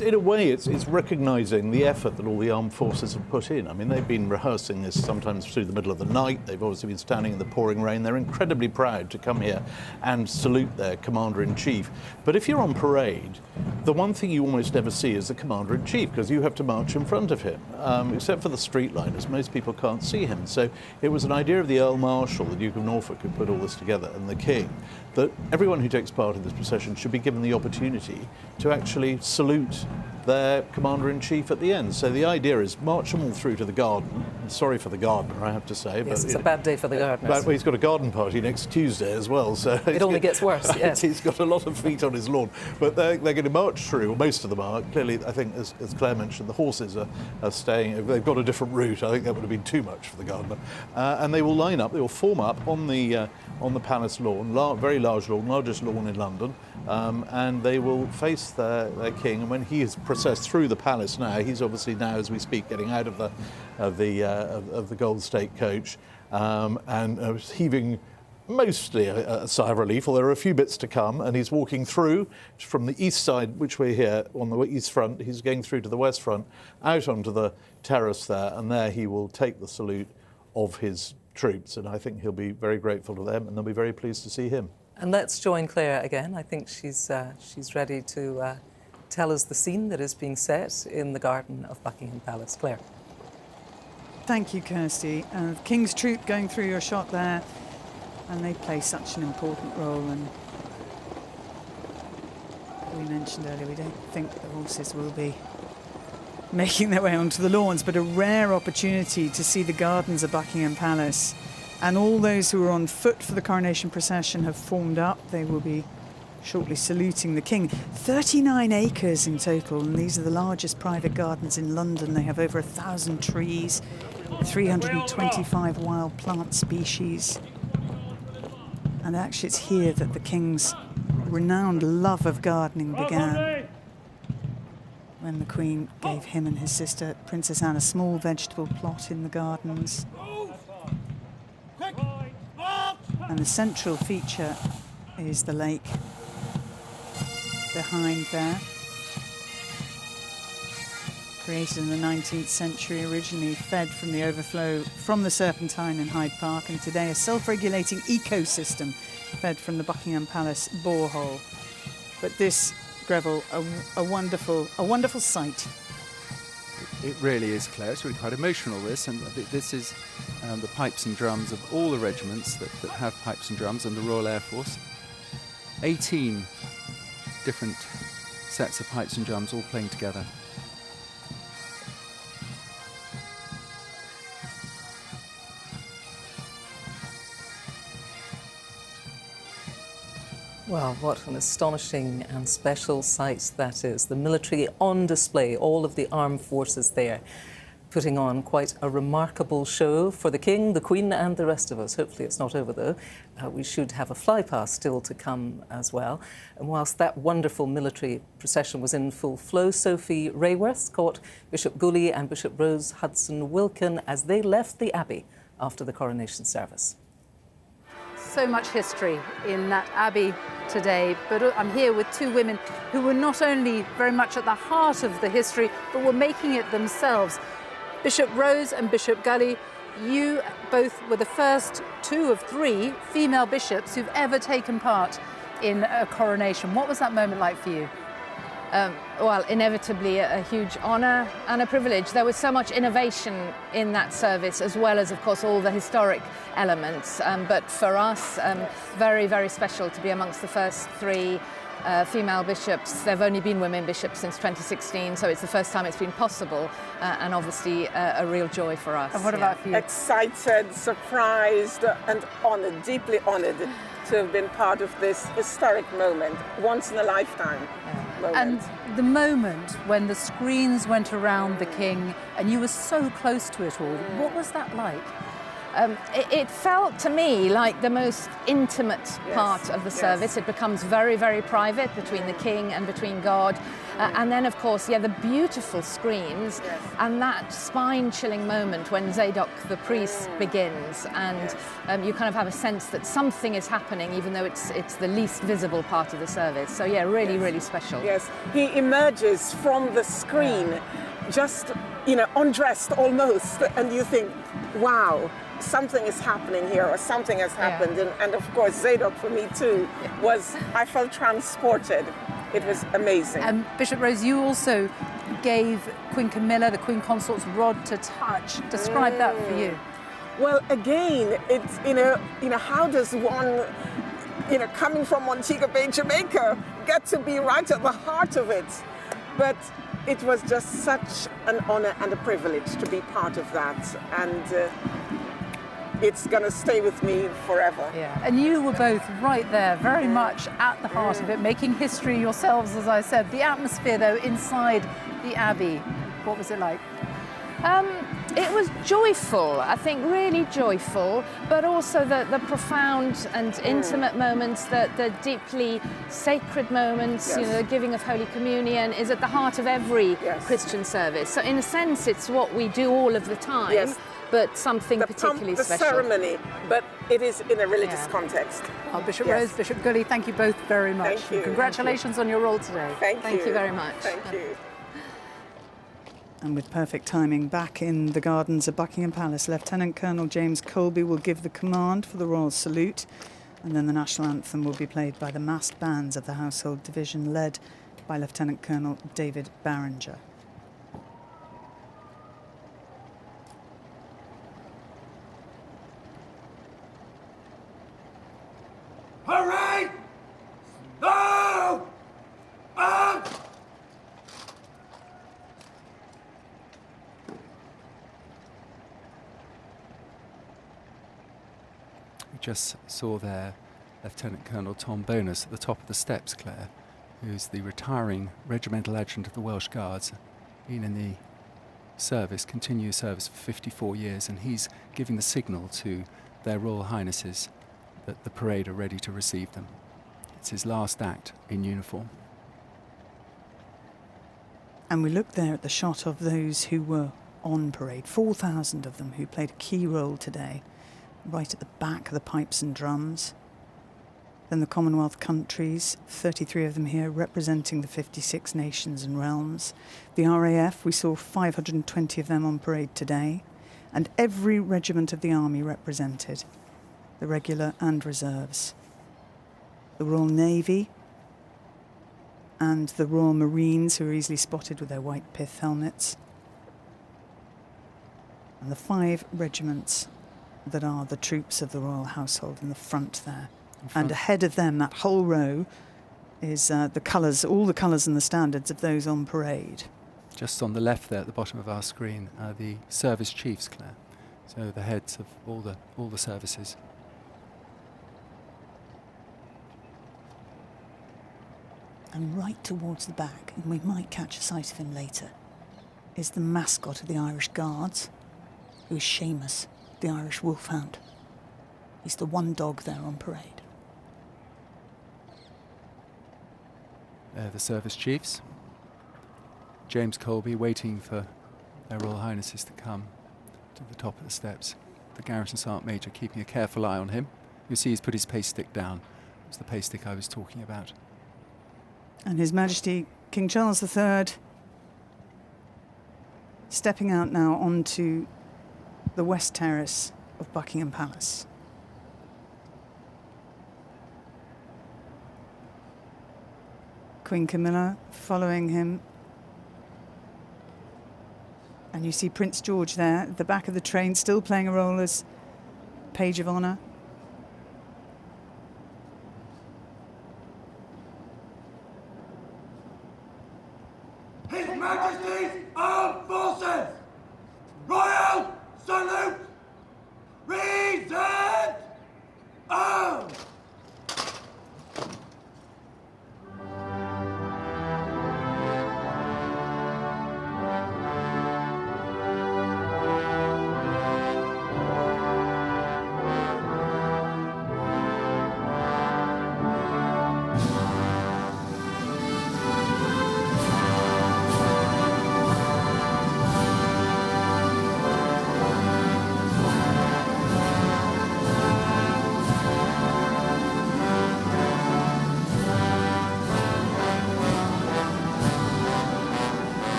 in a way, it's recognising the effort that all the armed forces have put in. I mean, they've been rehearsing this sometimes through the middle of the night. They've obviously been standing in the pouring rain. They're incredibly proud to come here and salute their Commander-in-Chief. But if you're on parade, the one thing you almost never see is the Commander-in-Chief, because you have to march in front of him, except for the streetliners. Most people can't see him. So it was an idea of the Earl Marshal, the Duke of Norfolk, who put all this together, and the King, that everyone who takes part in this procession should be given the opportunity to actually salute their Commander-in-Chief at the end. So the idea is march them all through to the garden. I'm sorry for the gardener, I have to say. Yes, but it's a bad day for the gardeners. Well, he's got a garden party next Tuesday as well. So it only gets worse, yes. He's got a lot of feet on his lawn. But they're going to march through, or most of them are. Clearly, I think, as Claire mentioned, the horses are staying. They've got a different route. I think that would have been too much for the gardener. And they will line up, they will form up on the palace lawn, very large lawn, largest lawn in London, and they will face their king. And when he is processed through the palace now, he's obviously now, as we speak, getting out of the Gold State coach and heaving mostly a sigh of relief, although there are a few bits to come, and he's walking through from the east side, which we're here on the east front. He's going through to the west front, out onto the terrace there, and there he will take the salute of his troops, and I think he'll be very grateful to them, and they'll be very pleased to see him. And let's join Claire again. I think she's ready to tell us the scene that is being set in the garden of Buckingham Palace. Claire. Thank you, Kirsty. King's Troop going through your shot there, and they play such an important role. And we mentioned earlier, we don't think the horses will be making their way onto the lawns, but a rare opportunity to see the gardens of Buckingham Palace. And all those who are on foot for the coronation procession have formed up. They will be shortly saluting the King. 39 acres in total, and these are the largest private gardens in London. They have over 1,000 trees, 325 wild plant species. And actually it's here that the King's renowned love of gardening began. when the Queen gave him and his sister Princess Anne a small vegetable plot in the gardens. And the central feature is the lake behind there. Created in the 19th century, originally fed from the overflow from the Serpentine in Hyde Park, and today a self-regulating ecosystem fed from the Buckingham Palace borehole. But this, Greville, a wonderful sight. It really is, Claire. It's really quite emotional, this, and this is the pipes and drums of all the regiments that have pipes and drums and the Royal Air Force. 18 different sets of pipes and drums all playing together. Well, what an astonishing and special sight that is. The military on display, all of the armed forces there, putting on quite a remarkable show for the King, the Queen and the rest of us. Hopefully it's not over though. We should have a flypast still to come as well. And whilst that wonderful military procession was in full flow, Sophie Rayworth caught Bishop Gully and Bishop Rose Hudson Wilkin as they left the Abbey after the coronation service. So much history in that abbey today, but I'm here with two women who were not only very much at the heart of the history, but were making it themselves. Bishop Rose and Bishop Gully, you both were the first 2 of 3 female bishops who've ever taken part in a coronation. What was that moment like for you? Well, inevitably a huge honour and a privilege. There was so much innovation in that service, as well as, of course, all the historic elements. But for us, very, very special to be amongst the first 3 female bishops. There have only been women bishops since 2016, so it's the first time it's been possible, and obviously a real joy for us. And what about for you? Excited, surprised, and honoured, deeply honoured to have been part of this historic moment, once in a lifetime. Moment. And the moment when the screens went around the King and you were so close to it all, what was that like? It felt to me like the most intimate part of the service. It becomes very, very private between the King and between God. And then, of course, the beautiful screens and that spine-chilling moment when Zadok, the priest, begins. And you kind of have a sense that something is happening, even though it's the least visible part of the service. So, yeah, really, really special. Yes, he emerges from the screen, just, undressed almost, and you think, wow, something is happening here, or something has happened. And of course, Zadok for me too I felt transported. It was amazing. And Bishop Rose, you also gave Queen Camilla, the Queen Consort's rod to touch. Describe that for you. Well, again, it's, how does one, coming from Montego Bay, Jamaica, get to be right at the heart of it? But it was just such an honor and a privilege to be part of that. And it's going to stay with me forever. Yeah, and you were both right there, very much at the heart of it, making history yourselves, as I said. The atmosphere, though, inside the Abbey, what was it like? It was joyful, I think, really joyful, but also the profound and intimate moments, the deeply sacred moments, the giving of Holy Communion is at the heart of every Christian service. So in a sense, it's what we do all of the time, but something particularly special. The ceremony, but it is in a religious context. Well, Bishop Rose, Bishop Gully, thank you both very much. Thank you. Congratulations on your role today. Thank you very much. Thank you. And with perfect timing, back in the gardens of Buckingham Palace, Lieutenant Colonel James Colby will give the command for the Royal Salute, and then the national anthem will be played by the massed bands of the Household Division, led by Lieutenant Colonel David Barringer. All right! No! Up! We just saw there Lieutenant Colonel Tom Bonus at the top of the steps, Claire, who's the retiring regimental adjutant of the Welsh Guards, been in the service, continuous service for 54 years, and he's giving the signal to their Royal Highnesses that the parade are ready to receive them. It's his last act in uniform. And we look there at the shot of those who were on parade, 4,000 of them who played a key role today, right at the back of the pipes and drums. Then the Commonwealth countries, 33 of them here, representing the 56 nations and realms. The RAF, we saw 520 of them on parade today, and every regiment of the army represented, the regular and reserves. The Royal Navy and the Royal Marines, who are easily spotted with their white pith helmets, and the 5 regiments that are the troops of the royal household in the front there. And ahead of them, that whole row, is the colours, all the colours and the standards of those on parade. Just on the left there at the bottom of our screen are the service chiefs, Claire. So the heads of all the services. And right towards the back, and we might catch a sight of him later, is the mascot of the Irish Guards, who is Seamus, the Irish wolfhound. He's the one dog there on parade. They're the service chiefs. James Colby waiting for their Royal Highnesses to come to the top of the steps. The Garrison Sergeant Major keeping a careful eye on him. You see he's put his pace stick down. It's the pace stick I was talking about. And His Majesty King Charles III stepping out now onto the west terrace of Buckingham Palace. Queen Camilla following him. And you see Prince George there at the back of the train, still playing a role as Page of Honour. His Majesty's Armed Forces! Royal Salute! Present arms!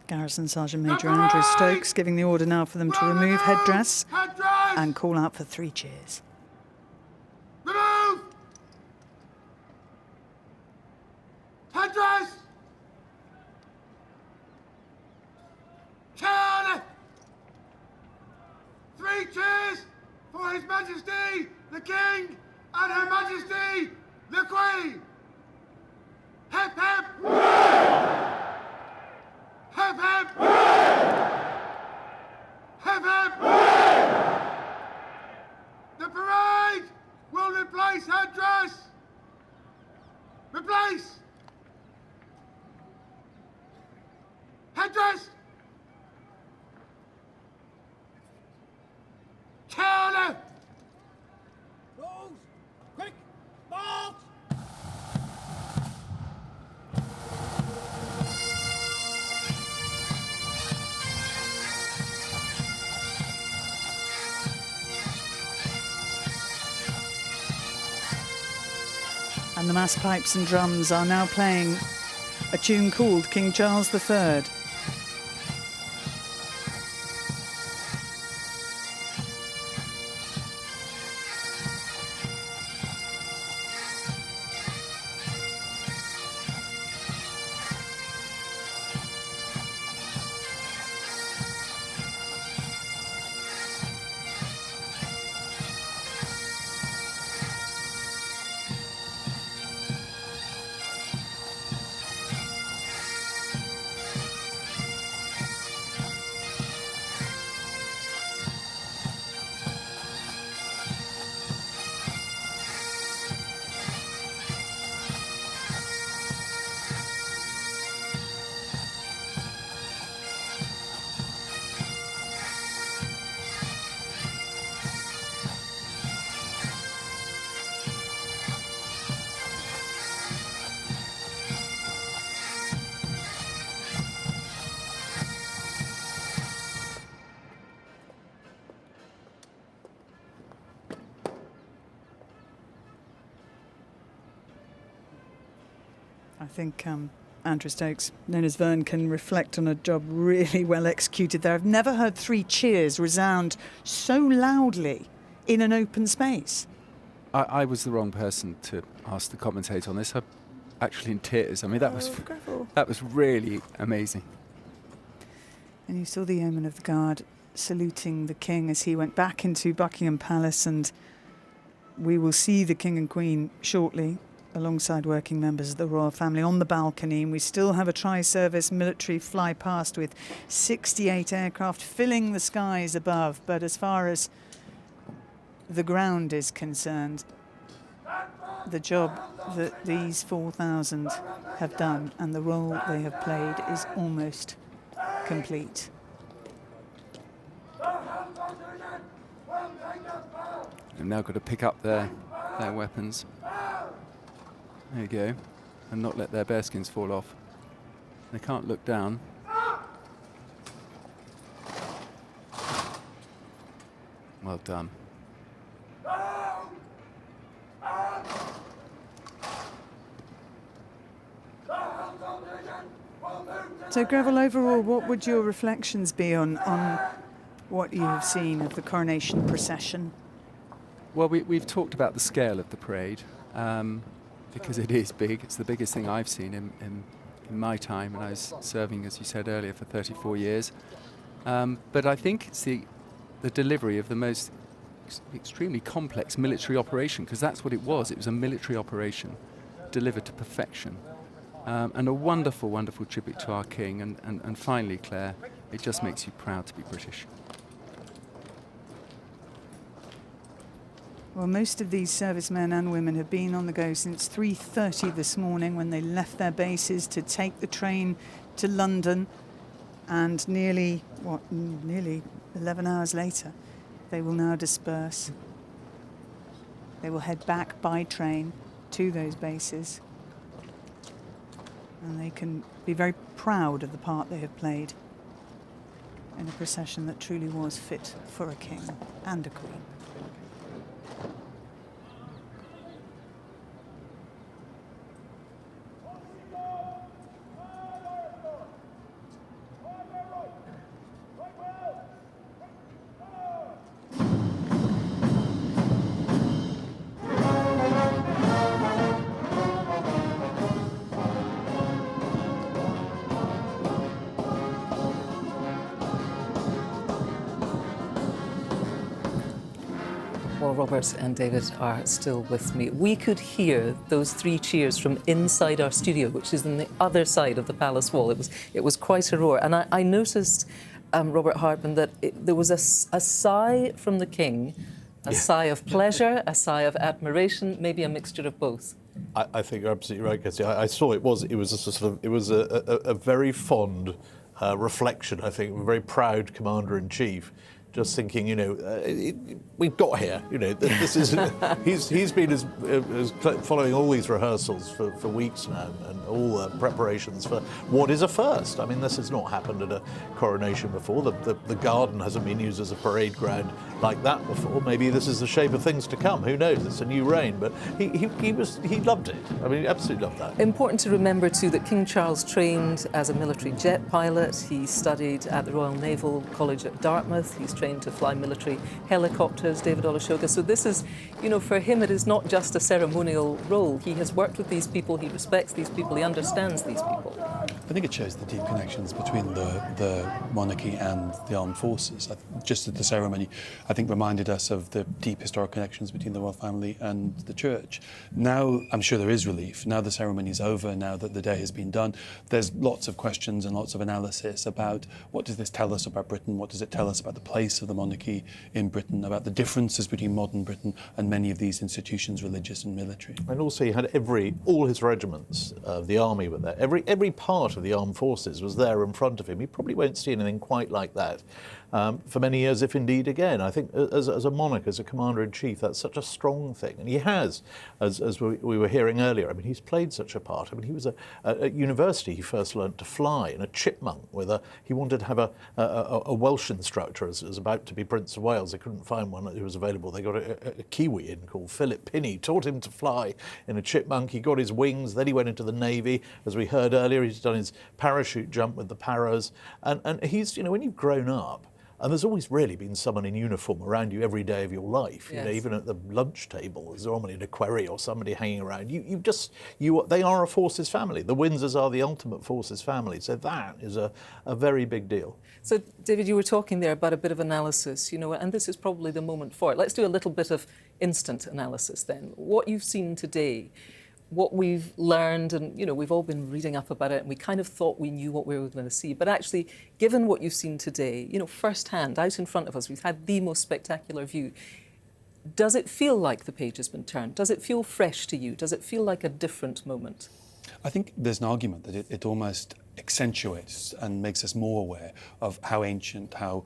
Garrison Sergeant Major Andrew Stokes giving the order now for them to remove headdress and call out for 3 cheers. Remove! Headdress! Charlie! 3 cheers for His Majesty the King and Her Majesty the Queen! Hip hip! Hip hip! Hip hip! The parade will replace headdress! Replace! Headdress! Charlie! Rose! Quick! March! And the mass pipes and drums are now playing a tune called King Charles III. I think Andrew Stokes, known as Vern, can reflect on a job really well executed there. I've never heard 3 cheers resound so loudly in an open space. I was the wrong person to ask the commentator on this. I'm actually in tears. I mean, that was really amazing. And you saw the Yeoman of the Guard saluting the King as he went back into Buckingham Palace, and we will see the King and Queen shortly alongside working members of the royal family on the balcony, and we still have a tri-service military fly past with 68 aircraft filling the skies above. But as far as the ground is concerned, the job that these 4,000 have done and the role they have played is almost complete. They've now got to pick up their weapons. There you go. And not let their bearskins fall off. They can't look down. Well done. So, Greville, overall, what would your reflections be on what you have seen of the coronation procession? Well, we've talked about the scale of the parade, because it is big. It's the biggest thing I've seen in my time, and I was serving, as you said earlier, for 34 years. But I think it's the delivery of the most extremely complex military operation, because that's what it was. It was a military operation delivered to perfection. And a wonderful, wonderful tribute to our King. And finally, Claire, it just makes you proud to be British. Well, most of these servicemen and women have been on the go since 3:30 this morning, when they left their bases to take the train to London. And nearly 11 hours later, they will now disperse. They will head back by train to those bases. And they can be very proud of the part they have played in a procession that truly was fit for a king and a queen. Well, Robert and David are still with me. We could hear those 3 cheers from inside our studio, which is on the other side of the palace wall. It was quite a roar. And I noticed, Robert Hardman, that there was a sigh from the King, a sigh of pleasure, a sigh of admiration, maybe a mixture of both. I think you're absolutely right, Kirsty. I saw it was a very fond reflection. I think, of a very proud commander-in-chief. Just thinking, we've got here. This is he's been following all these rehearsals for weeks now, and all the preparations for what is a first. I mean, this has not happened at a coronation before. The garden hasn't been used as a parade ground like that before. Maybe this is the shape of things to come. Who knows? It's a new reign, but he loved it. I mean, he absolutely loved that. Important to remember too that King Charles trained as a military jet pilot. He studied at the Royal Naval College at Dartmouth. He's trained to fly military helicopters, David Olusoga. So this is, for him it is not just a ceremonial role. He has worked with these people, he respects these people, he understands these people. I think it shows the deep connections between the monarchy and the armed forces. Just at the ceremony, I think, reminded us of the deep historic connections between the royal family and the church. Now, I'm sure there is relief. Now the ceremony is over, now that the day has been done, there's lots of questions and lots of analysis about what does this tell us about Britain, what does it tell us about the place of the monarchy in Britain, about the differences between modern Britain and many of these institutions, religious and military. And also he had all his regiments of the army were there. Every part of the armed forces was there in front of him. He probably won't see anything quite like that for many years, if indeed again. I think as a monarch, as a commander-in-chief, that's such a strong thing. And he has, as we were hearing earlier, I mean, he's played such a part. I mean, he was at university, he first learnt to fly in a chipmunk he wanted to have a Welsh instructor as a about to be Prince of Wales. They couldn't find one who was available. They got a Kiwi in called Philip Pinney, taught him to fly in a chipmunk. He got his wings, then he went into the Navy. As we heard earlier, he's done his parachute jump with the Paras. And he's, when you've grown up, and there's always really been someone in uniform around you every day of your life. Yes. Even at the lunch table, there's normally a query or somebody hanging around. They are a forces family. The Windsors are the ultimate forces family. So that is a very big deal. So, David, you were talking there about a bit of analysis, and this is probably the moment for it. Let's do a little bit of instant analysis then. What you've seen today, what we've learned, and we've all been reading up about it, and we kind of thought we knew what we were going to see. But actually, given what you've seen today, firsthand, out in front of us, we've had the most spectacular view. Does it feel like the page has been turned? Does it feel fresh to you? Does it feel like a different moment? I think there's an argument that it almost accentuates and makes us more aware of how ancient, how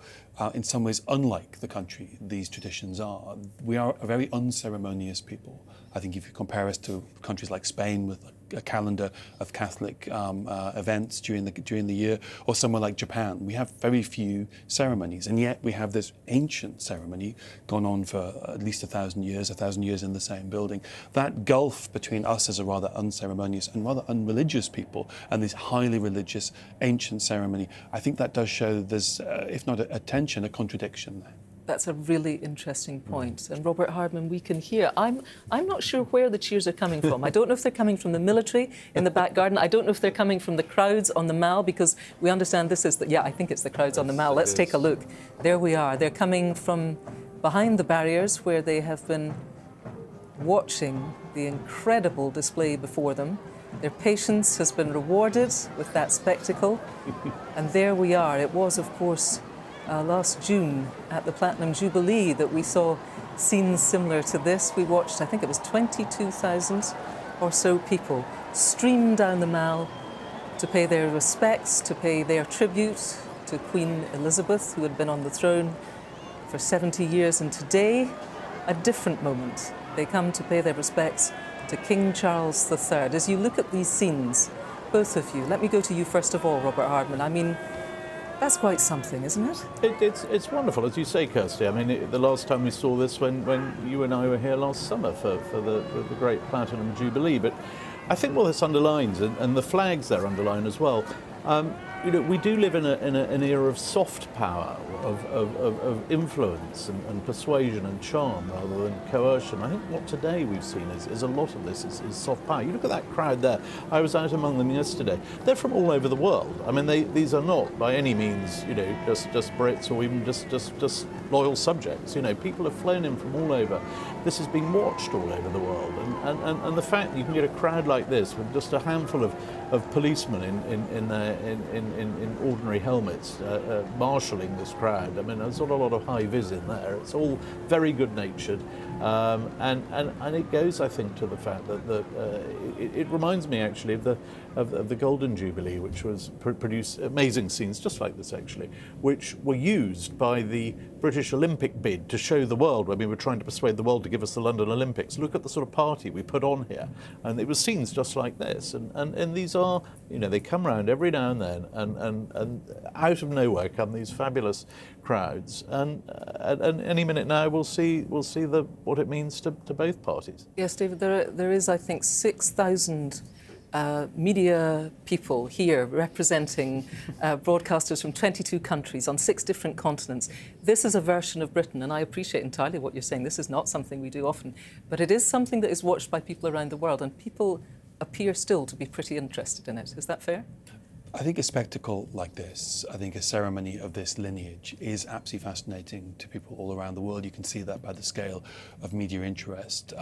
in some ways unlike the country these traditions are. We are a very unceremonious people. I think if you compare us to countries like Spain with a calendar of Catholic events during the year, or somewhere like Japan, we have very few ceremonies, and yet we have this ancient ceremony gone on for at least 1,000 years in the same building. That gulf between us as a rather unceremonious and rather unreligious people and this highly religious ancient ceremony, I think that does show there's, if not a tension, a contradiction there. That's a really interesting point. And Robert Hardman, we can hear. I'm not sure where the cheers are coming from. I don't know if they're coming from the military in the back garden. I don't know if they're coming from the crowds on the Mall, because we understand this is I think it's the crowds on the Mall. Let's take a look. There we are. They're coming from behind the barriers, where they have been watching the incredible display before them. Their patience has been rewarded with that spectacle. And there we are. It was, of course, last June at the Platinum Jubilee that we saw scenes similar to this. We watched, I think it was 22,000 or so people stream down the Mall to pay their respects, to pay their tribute to Queen Elizabeth, who had been on the throne for 70 years. And today, a different moment. They come to pay their respects to King Charles III. As you look at these scenes, both of you, let me go to you first of all, Robert Hardman. I mean, that's quite something, isn't it? It's wonderful, as you say, Kirsty. I mean, the last time we saw this when you and I were here last summer for the great Platinum Jubilee. But I think what this underlines, and the flags there underline as well, we do live in an era of soft power, of influence and persuasion and charm rather than coercion. I think what today we've seen is a lot of this is soft power. You look at that crowd there. I was out among them yesterday. They're from all over the world. I mean, these are not by any means, just Brits or even just loyal subjects. People have flown in from all over. This has been watched all over the world, and the fact that you can get a crowd like this with just a handful of policemen in ordinary helmets marshalling this crowd. I mean, there's not a lot of high vis in there. It's all very good-natured, and it goes, I think, to the fact that it reminds me actually of the Golden Jubilee, which was produced amazing scenes just like this actually, which were used by the British Olympic bid to show the world when we were trying to persuade the world to give us the London Olympics. Look at the sort of party we put on here, and it was scenes just like this. And these are, they come round every now and then, and out of nowhere come these fabulous crowds. And any minute now we'll see what it means to both parties. Yes, David. There is, I think, 6,000. Media people here representing broadcasters from 22 countries on 6 different continents. This is a version of Britain, and I appreciate entirely what you're saying. This is not something we do often, but it is something that is watched by people around the world, and people appear still to be pretty interested in it. Is that fair? I think a spectacle like this, I think a ceremony of this lineage is absolutely fascinating to people all around the world. You can see that by the scale of media interest.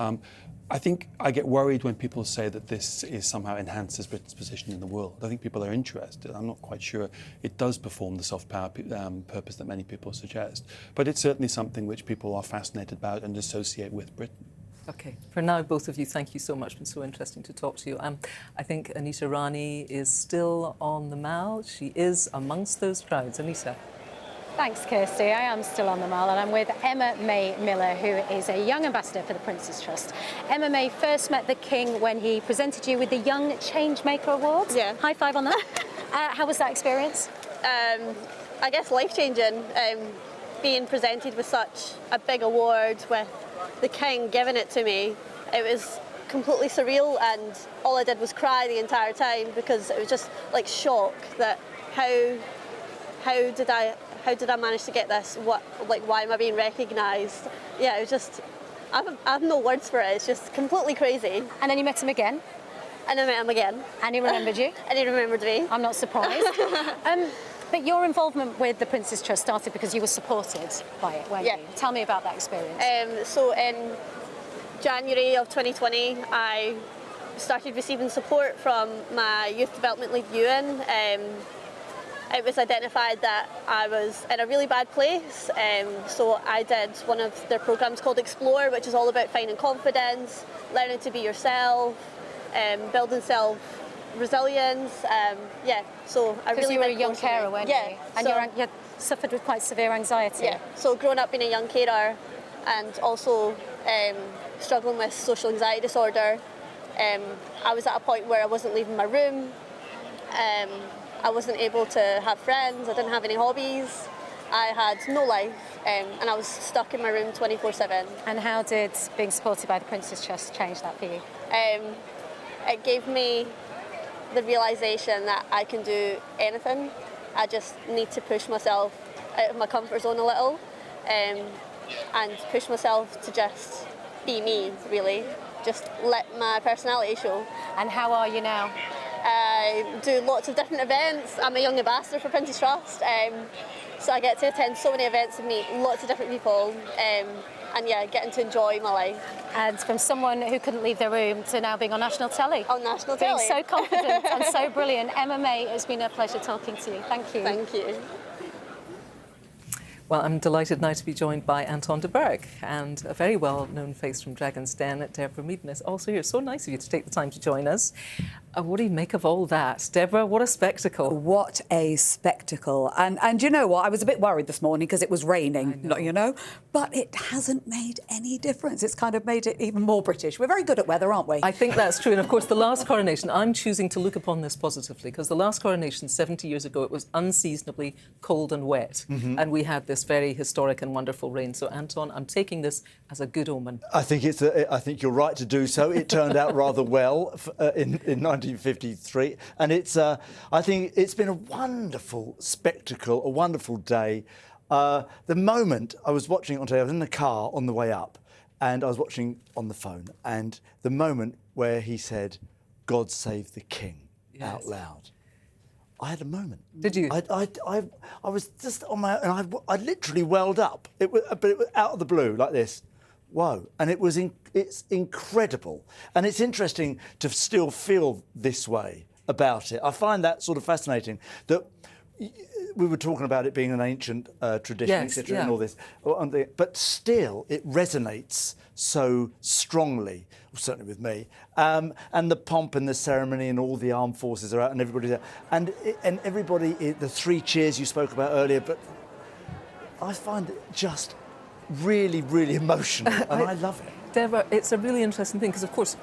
I think I get worried when people say that this is somehow enhances Britain's position in the world. I think people are interested. I'm not quite sure it does perform the soft power purpose that many people suggest. But it's certainly something which people are fascinated about and associate with Britain. Okay. For now, both of you, thank you so much. It's been so interesting to talk to you. I think Anita Rani is still on the Mall. She is amongst those crowds. Anita. Thanks, Kirsty. I am still on the Mall, and I'm with Emma May Miller, who is a young ambassador for the Prince's Trust. Emma May first met the King when he presented you with the Young Changemaker Awards. Yeah. High five on that. How was that experience? I guess life-changing. being presented with such a big award, with the King giving it to me, it was completely surreal, and all I did was cry the entire time, because it was just like shock that how did I manage to get this? Why am I being recognised? Yeah, it was just, I have no words for it. It's just completely crazy. And then you met him again? And I met him again. And he remembered you? And he remembered me. I'm not surprised. But your involvement with the Prince's Trust started because you were supported by it, weren't you? Tell me about that experience. So in January of 2020, I started receiving support from my Youth Development Lead Ewan. It was identified that I was in a really bad place, so I did one of their programmes called Explore, which is all about finding confidence, learning to be yourself, building self-resilience. So I really you were a young carer, weren't you? And so, you suffered with quite severe anxiety. Yeah, so growing up being a young carer and also struggling with social anxiety disorder, I was at a point where I wasn't leaving my room. I wasn't able to have friends, I didn't have any hobbies, I had no life, and I was stuck in my room 24/7. And how did being supported by the Prince's Trust change that for you? It gave me the realisation that I can do anything. I just need to push myself out of my comfort zone a little, and push myself to just be me, really. Just let my personality show. And how are you now? I do lots of different events. I'm a young ambassador for Prince's Trust, so I get to attend so many events and meet lots of different people, and getting to enjoy my life. And from someone who couldn't leave their room to now being on national telly. On national telly. Being so confident and so brilliant. Emma May, it's been a pleasure talking to you. Thank you. Thank you. Well, I'm delighted now to be joined by Anton de Berg, and a very well-known face from Dragon's Den, Deborah Meaden, is also here. So nice of you to take the time to join us. What do you make of all that? Deborah, what a spectacle. What a spectacle. And you know what? I was a bit worried this morning because it was raining, but it hasn't made any difference. It's kind of made it even more British. We're very good at weather, aren't we? I think that's true. And of course, the last coronation, I'm choosing to look upon this positively, because the last coronation 70 years ago, it was unseasonably cold and wet. And we had this very historic and wonderful rain. So, Anton, I'm taking this as a good omen. I think you're right to do so. It turned out rather well in 1953, and I think it's been a wonderful spectacle, a wonderful day. The moment I was watching it on TV, I was in the car on the way up, and I was watching on the phone, and the moment where he said, "God save the King," out loud. I had a moment. Did you? I was just on my own, and I literally welled up. But it was out of the blue like this. Whoa! And it's incredible, and it's interesting to still feel this way about it. I find that sort of fascinating. That we were talking about it being an ancient tradition, etc., and all this, but still it resonates so strongly, certainly with me. And the pomp and the ceremony and all the armed forces are out, and everybody's there, and everybody. The three cheers you spoke about earlier, but I find it just really, really emotional, and I love it. Deborah, it's a really interesting thing, because of course,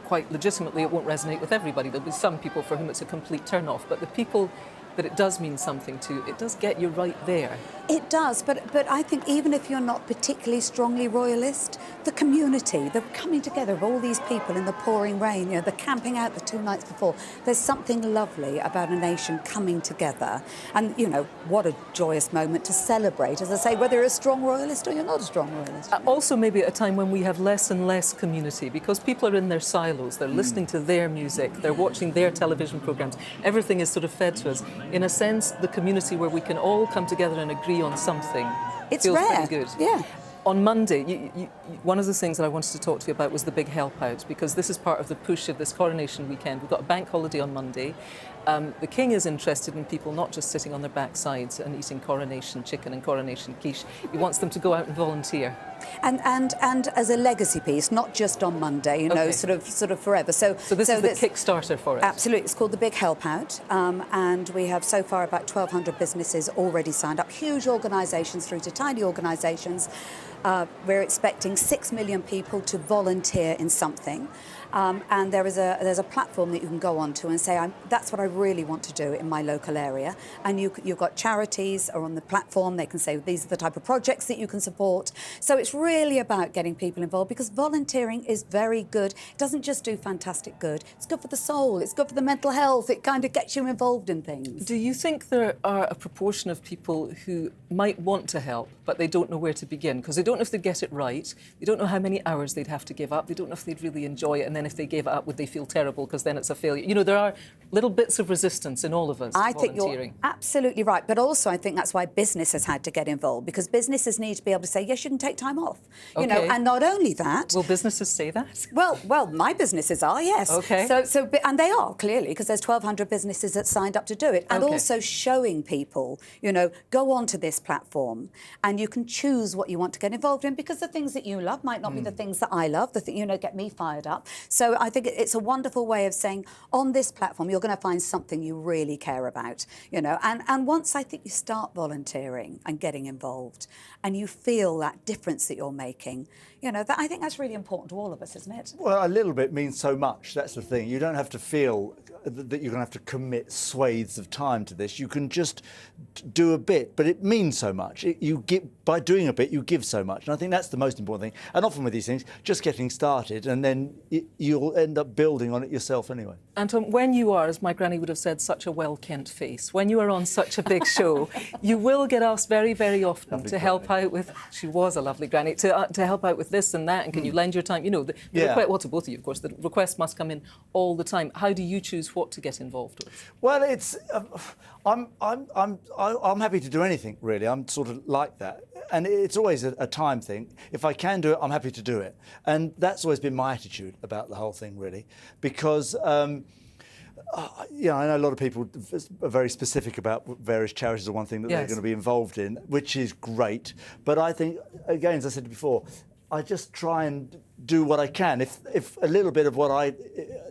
quite legitimately, it won't resonate with everybody. There'll be some people for whom it's a complete turn-off, but the people that it does mean something to, it does get you right there. It does, but I think even if you're not particularly strongly royalist, the community, the coming together of all these people in the pouring rain, the camping out the 2 nights before, there's something lovely about a nation coming together. And, what a joyous moment to celebrate, as I say, whether you're a strong royalist or you're not a strong royalist. Also maybe at a time when we have less and less community, because people are in their silos, they're listening to their music, they're watching their television programmes, everything is sort of fed to us. In a sense, the community where we can all come together and agree on something feels rare. pretty good. Yeah. On Monday, one of the things that I wanted to talk to you about was the big help out, because this is part of the push of this coronation weekend. We've got a bank holiday on Monday. The King is interested in people not just sitting on their backsides and eating coronation chicken and coronation quiche. He wants them to go out and volunteer. And as a legacy piece, not just on Monday, sort of forever. So this is the Kickstarter for it. Absolutely, it's called the Big Help Out, and we have so far about 1,200 businesses already signed up. Huge organisations through to tiny organisations. We're expecting 6 million people to volunteer in something. and there's a platform that you can go onto and say, that's what I really want to do in my local area. And you've got charities are on the platform. They can say these are the type of projects that you can support. So it's really about getting people involved, because volunteering is very good. It doesn't just do fantastic good. It's good for the soul. It's good for the mental health. It kind of gets you involved in things. Do you think there are a proportion of people who might want to help, but they don't know where to begin? Because they don't know if they get it right. They don't know how many hours they'd have to give up. They don't know if they'd really enjoy it. And then if they gave it up, would they feel terrible because then it's a failure? You know, there are little bits of resistance in all of us. I think you're absolutely right. But also, I think that's why business has had to get involved, because businesses need to be able to say, yes, you can take time off. You know, and not only that. Will businesses say that? Well, my businesses are, yes. Okay. And they are, clearly, because there's 1,200 businesses that signed up to do it. And also showing people, you know, go onto this platform and you can choose what you want to get involved in, because the things that you love might not be the things that I love, you know, get me fired up. So I think it's a wonderful way of saying, on this platform, you're going to find something you really care about, you know. And once I think you start volunteering and getting involved and you feel that difference that you're making, you know, I think that's really important to all of us, isn't it? Well, a little bit means so much. That's the thing. You don't have to feel that you're going to have to commit swathes of time to this. You can just do a bit, but it means so much. By doing a bit, you give so much. And I think that's the most important thing. And often with these things, just getting started, and then you'll end up building on it yourself anyway. Anton, when you are, as my granny would have said, such a well-kent face, when you are on such a big show, you will get asked very, very often to help out with, she was a lovely granny, to help out with this and that, and can you lend your time? You know, the request, well, to both of you, of course, the requests must come in all the time. How do you choose what to get involved with? Well, it's I'm happy to do anything, really. I'm sort of like that, and it's always a time thing. If I can do it, I'm happy to do it, and that's always been my attitude about the whole thing, really, because. I know a lot of people are very specific about various charities or one thing that they're going to be involved in, which is great. But I think, again, as I said before, I just try and do what I can. If a little bit of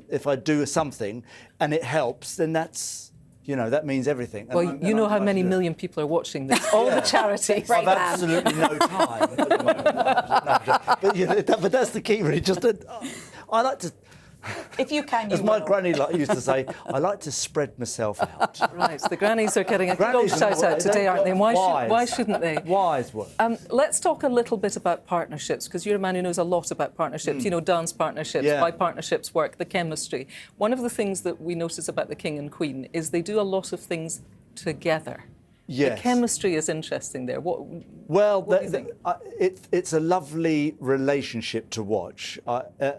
if I do something and it helps, then that's, you know, that means everything. Well, you know how many million people are watching this. All the charities. I've absolutely no time at the moment. But that's the key, really. I like to. If you can, as my granny used to say, I like to spread myself out. Right, the grannies are getting a good old shout-out today, aren't they? Why shouldn't they? Wise work. Let's talk a little bit about partnerships, because you're a man who knows a lot about partnerships. You know, dance partnerships, why partnerships work, the chemistry. One of the things that we notice about the King and Queen is they do a lot of things together. Yes. The chemistry is interesting there. What do you think? It's a lovely relationship to watch.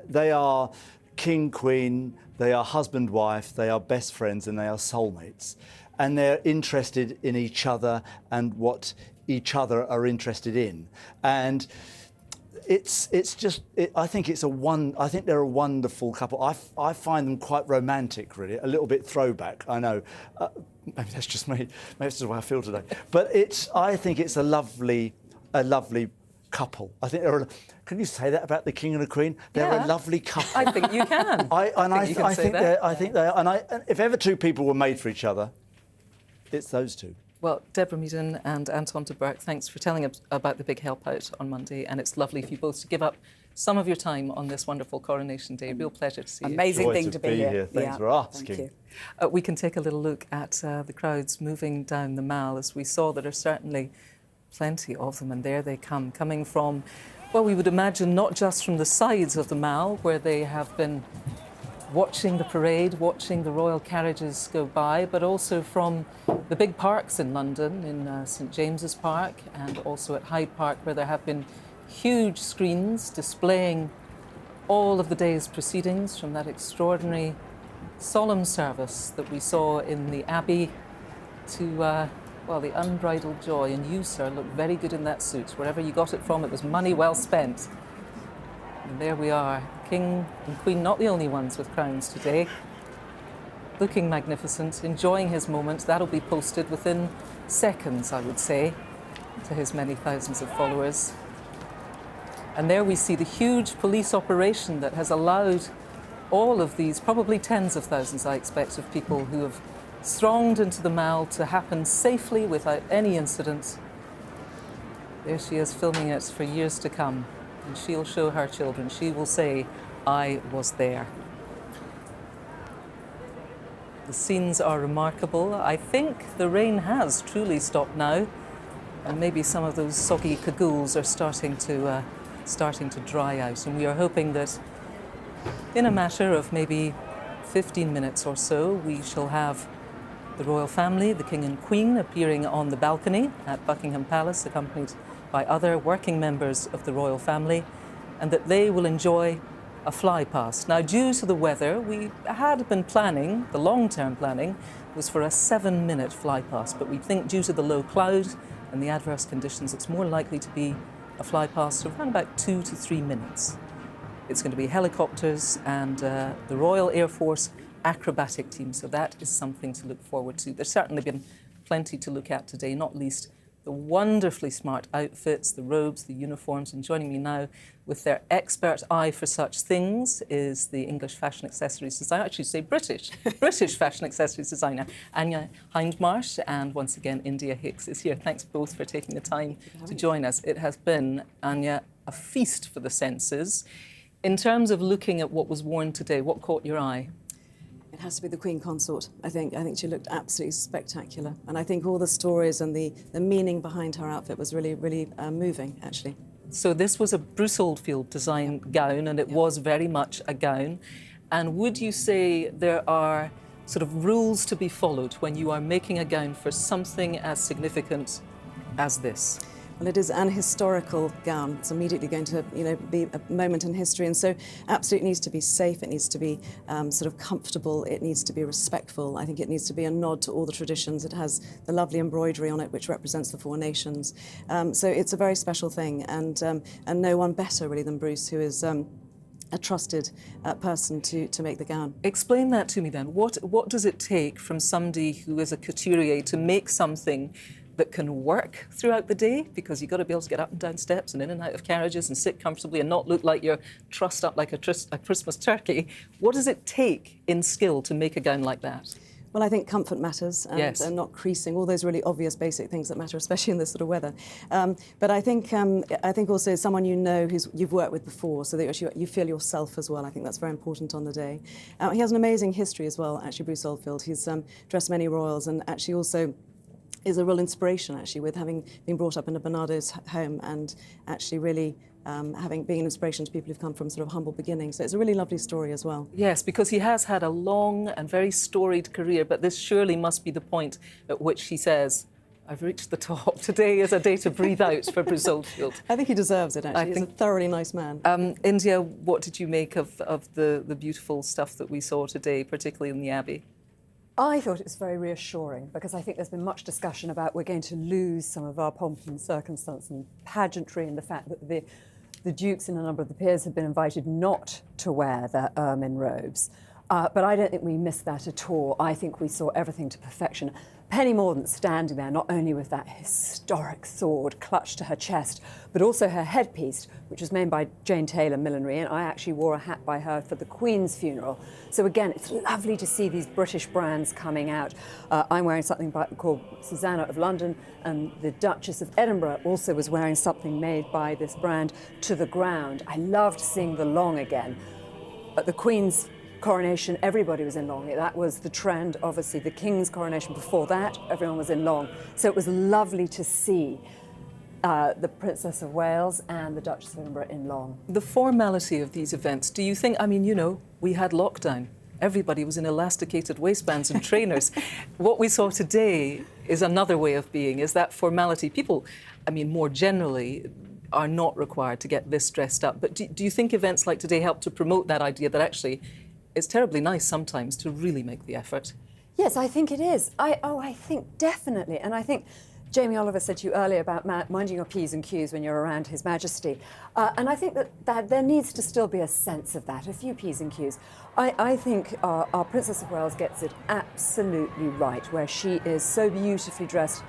They are King, Queen, they are husband, wife, they are best friends, and they are soulmates. And they're interested in each other and what each other are interested in. And it's just, I think they're a wonderful couple. I find them quite romantic, really, a little bit throwback, I know. Maybe that's just me, maybe that's the way I feel today. But I think it's a lovely couple. I think can you say that about the King and the Queen? They're a lovely couple. I think you can. I think they are. And if ever two people were made for each other, it's those two. Well, Deborah Meaden and Anton de Burgh, thanks for telling us about the big help out on Monday, and it's lovely for you both to give up some of your time on this wonderful Coronation Day. Real pleasure to see you. Amazing thing to be here. Thanks for asking. Thank you. We can take a little look at the crowds moving down the Mall. As we saw, there are certainly plenty of them, and there they come, coming from, well, we would imagine not just from the sides of the Mall, where they have been watching the parade, watching the royal carriages go by, but also from the big parks in London, in St James's Park, and also at Hyde Park, where there have been huge screens displaying all of the day's proceedings, from that extraordinary solemn service that we saw in the Abbey to well, the unbridled joy. And you, sir, look very good in that suit. Wherever you got it from, it was money well spent. And there we are, King and Queen, not the only ones with crowns today. Looking magnificent, enjoying his moment. That'll be posted within seconds, I would say, to his many thousands of followers. And there we see the huge police operation that has allowed all of these, probably tens of thousands, I expect, of people who have thronged into the Mall to happen safely without any incident. There she is, filming it for years to come, and she'll show her children. She will say, I was there. The scenes are remarkable. I think the rain has truly stopped now, and maybe some of those soggy cagoules are starting to dry out. And we are hoping that in a matter of maybe 15 minutes or so, we shall have the royal family, the King and Queen, appearing on the balcony at Buckingham Palace, accompanied by other working members of the royal family, and that they will enjoy a fly past. Now, due to the weather, we had been planning, the long-term planning was for a 7-minute fly past, but we think due to the low cloud and the adverse conditions, it's more likely to be a fly past of around about 2 to 3 minutes. It's going to be helicopters and the Royal Air Force acrobatic team, so that is something to look forward to. There's certainly been plenty to look at today, not least the wonderfully smart outfits, the robes, the uniforms, and joining me now with their expert eye for such things is the English fashion accessories designer, I should say British fashion accessories designer, Anya Hindmarsh, and once again, India Hicks is here. Thanks both for taking the time to join us. It has been, Anya, a feast for the senses. In terms of looking at what was worn today, what caught your eye? It has to be the Queen Consort, I think. I think she looked absolutely spectacular. And I think all the stories and the meaning behind her outfit was really, really moving, actually. So this was a Bruce Oldfield design gown, and it was very much a gown. And would you say there are sort of rules to be followed when you are making a gown for something as significant as this? Well, it is an historical gown. It's immediately going to, be a moment in history, and so absolutely needs to be safe. It needs to be sort of comfortable. It needs to be respectful. I think it needs to be a nod to all the traditions. It has the lovely embroidery on it, which represents the 4 nations. So it's a very special thing, and no one better really than Bruce, who is a trusted person to make the gown. Explain that to me then. What does it take from somebody who is a couturier to make something that can work throughout the day, because you've got to be able to get up and down steps and in and out of carriages and sit comfortably and not look like you're trussed up like a Christmas turkey? What does it take in skill to make a gown like that? Well, I think comfort matters, and not creasing, all those really obvious basic things that matter, especially in this sort of weather. But I think also someone you've worked with before, so that you feel yourself as well. I think that's very important on the day. He has an amazing history as well, actually, Bruce Oldfield. He's dressed many royals, and actually also is a real inspiration, actually, with having been brought up in a Bernardo's home and actually really being an inspiration to people who've come from sort of humble beginnings. So it's a really lovely story as well. Yes, because he has had a long and very storied career, but this surely must be the point at which he says, I've reached the top. Today is a day to breathe out for Bruce Oldfield. I think he deserves it, actually. He's a thoroughly nice man. India, what did you make of the beautiful stuff that we saw today, particularly in the Abbey? I thought it was very reassuring, because I think there's been much discussion about we're going to lose some of our pomp and circumstance and pageantry, and the fact that the dukes and a number of the peers have been invited not to wear their ermine robes. But I don't think we missed that at all. I think we saw everything to perfection. Penny Mordaunt standing there, not only with that historic sword clutched to her chest, but also her headpiece, which was made by Jane Taylor Millinery, and I actually wore a hat by her for the Queen's funeral. So again, it's lovely to see these British brands coming out. I'm wearing something called Susanna of London, and the Duchess of Edinburgh also was wearing something made by this brand to the ground. I loved seeing the long again. At the Queen's coronation, everybody was in long. That was the trend. Obviously, the King's coronation before that, everyone was in long. So it was lovely to see the Princess of Wales and the Duchess of Edinburgh in long. The formality of these events, do you think, we had lockdown. Everybody was in elasticated waistbands and trainers. What we saw today is another way of being, is that formality. People, more generally, are not required to get this dressed up. But do you think events like today help to promote that idea that actually it's terribly nice sometimes to really make the effort? Yes, I think it is. I think definitely. And I think Jamie Oliver said to you earlier about minding your P's and Q's when you're around His Majesty. And I think that there needs to still be a sense of that, a few P's and Q's. I think our Princess of Wales gets it absolutely right, where she is so beautifully dressed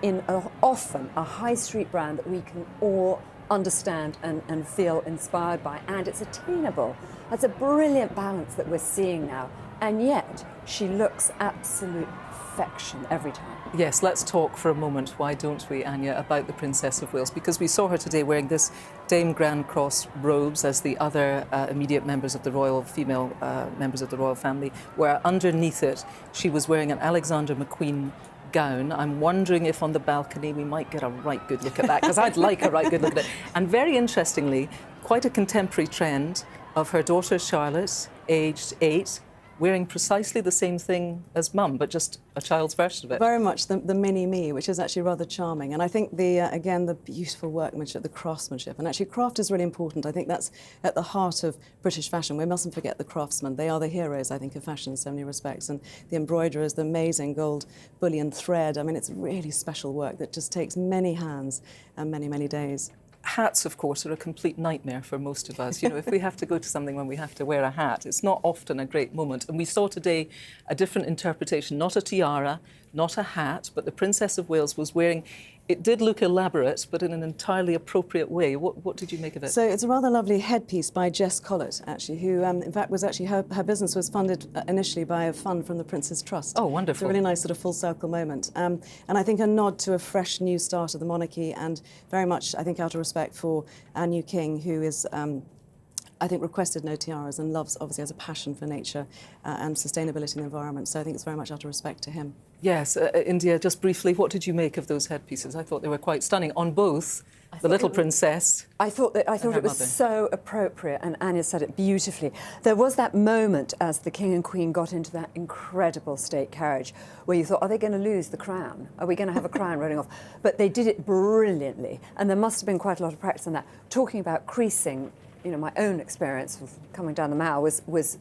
in often a high street brand that we can all understand and feel inspired by, and it's attainable. That's a brilliant balance that we're seeing now, and yet she looks absolute perfection every time. Yes, let's talk for a moment, why don't we, Anya, about the Princess of Wales, because we saw her today wearing this Dame Grand Cross robes as the other immediate members of the female members of the royal family, where underneath it she was wearing an Alexander McQueen gown. I'm wondering if on the balcony we might get a right good look at that, because I'd like a right good look at it. And very interestingly, quite a contemporary trend of her daughter Charlotte, aged 8, wearing precisely the same thing as Mum, but just a child's version of it. Very much the mini me, which is actually rather charming. And I think again, the beautiful workmanship, the craftsmanship, and actually craft is really important. I think that's at the heart of British fashion. We mustn't forget the craftsmen. They are the heroes, I think, of fashion in so many respects. And the embroiderers, the amazing gold bullion thread. I mean, it's really special work that just takes many hands and many, many days. Hats, of course, are a complete nightmare for most of us. You know, if we have to go to something when we have to wear a hat, it's not often a great moment. And we saw today a different interpretation, not a tiara, not a hat, but the Princess of Wales was wearing, it did look elaborate, but in an entirely appropriate way. What did you make of it? So it's a rather lovely headpiece by Jess Collett, actually, who, in fact, was actually, her business was funded initially by a fund from the Prince's Trust. Oh, wonderful. It's a really nice sort of full circle moment. And I think a nod to a fresh new start of the monarchy, and very much, I think, out of respect for our new king, who is, I think, requested no tiaras and loves, obviously, has a passion for nature and sustainability and the environment. So I think it's very much out of respect to him. Yes, India, just briefly, what did you make of those headpieces? I thought they were quite stunning on both the little princess. I thought it was so appropriate, and Anya said it beautifully. There was that moment as the King and Queen got into that incredible state carriage where you thought, are they going to lose the crown? Are we going to have a crown rolling off? But they did it brilliantly, and there must have been quite a lot of practice on that. Talking about creasing, you know, my own experience of coming down the Mall was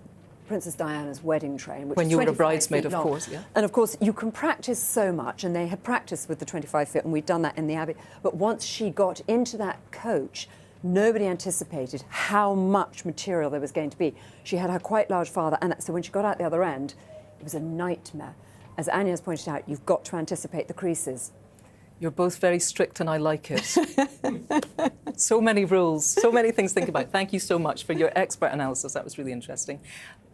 Princess Diana's wedding train, which when you were a bridesmaid, of long. course, yeah. And of course, you can practice so much, and they had practiced with the 25 feet, and we'd done that in the Abbey. But once she got into that coach, nobody anticipated how much material there was going to be. She had her quite large father, and so when she got out the other end, it was a nightmare. As Anya has pointed out, you've got to anticipate the creases. You're both very strict, and I like it. So many rules, so many things to think about. Thank you so much for your expert analysis. That was really interesting.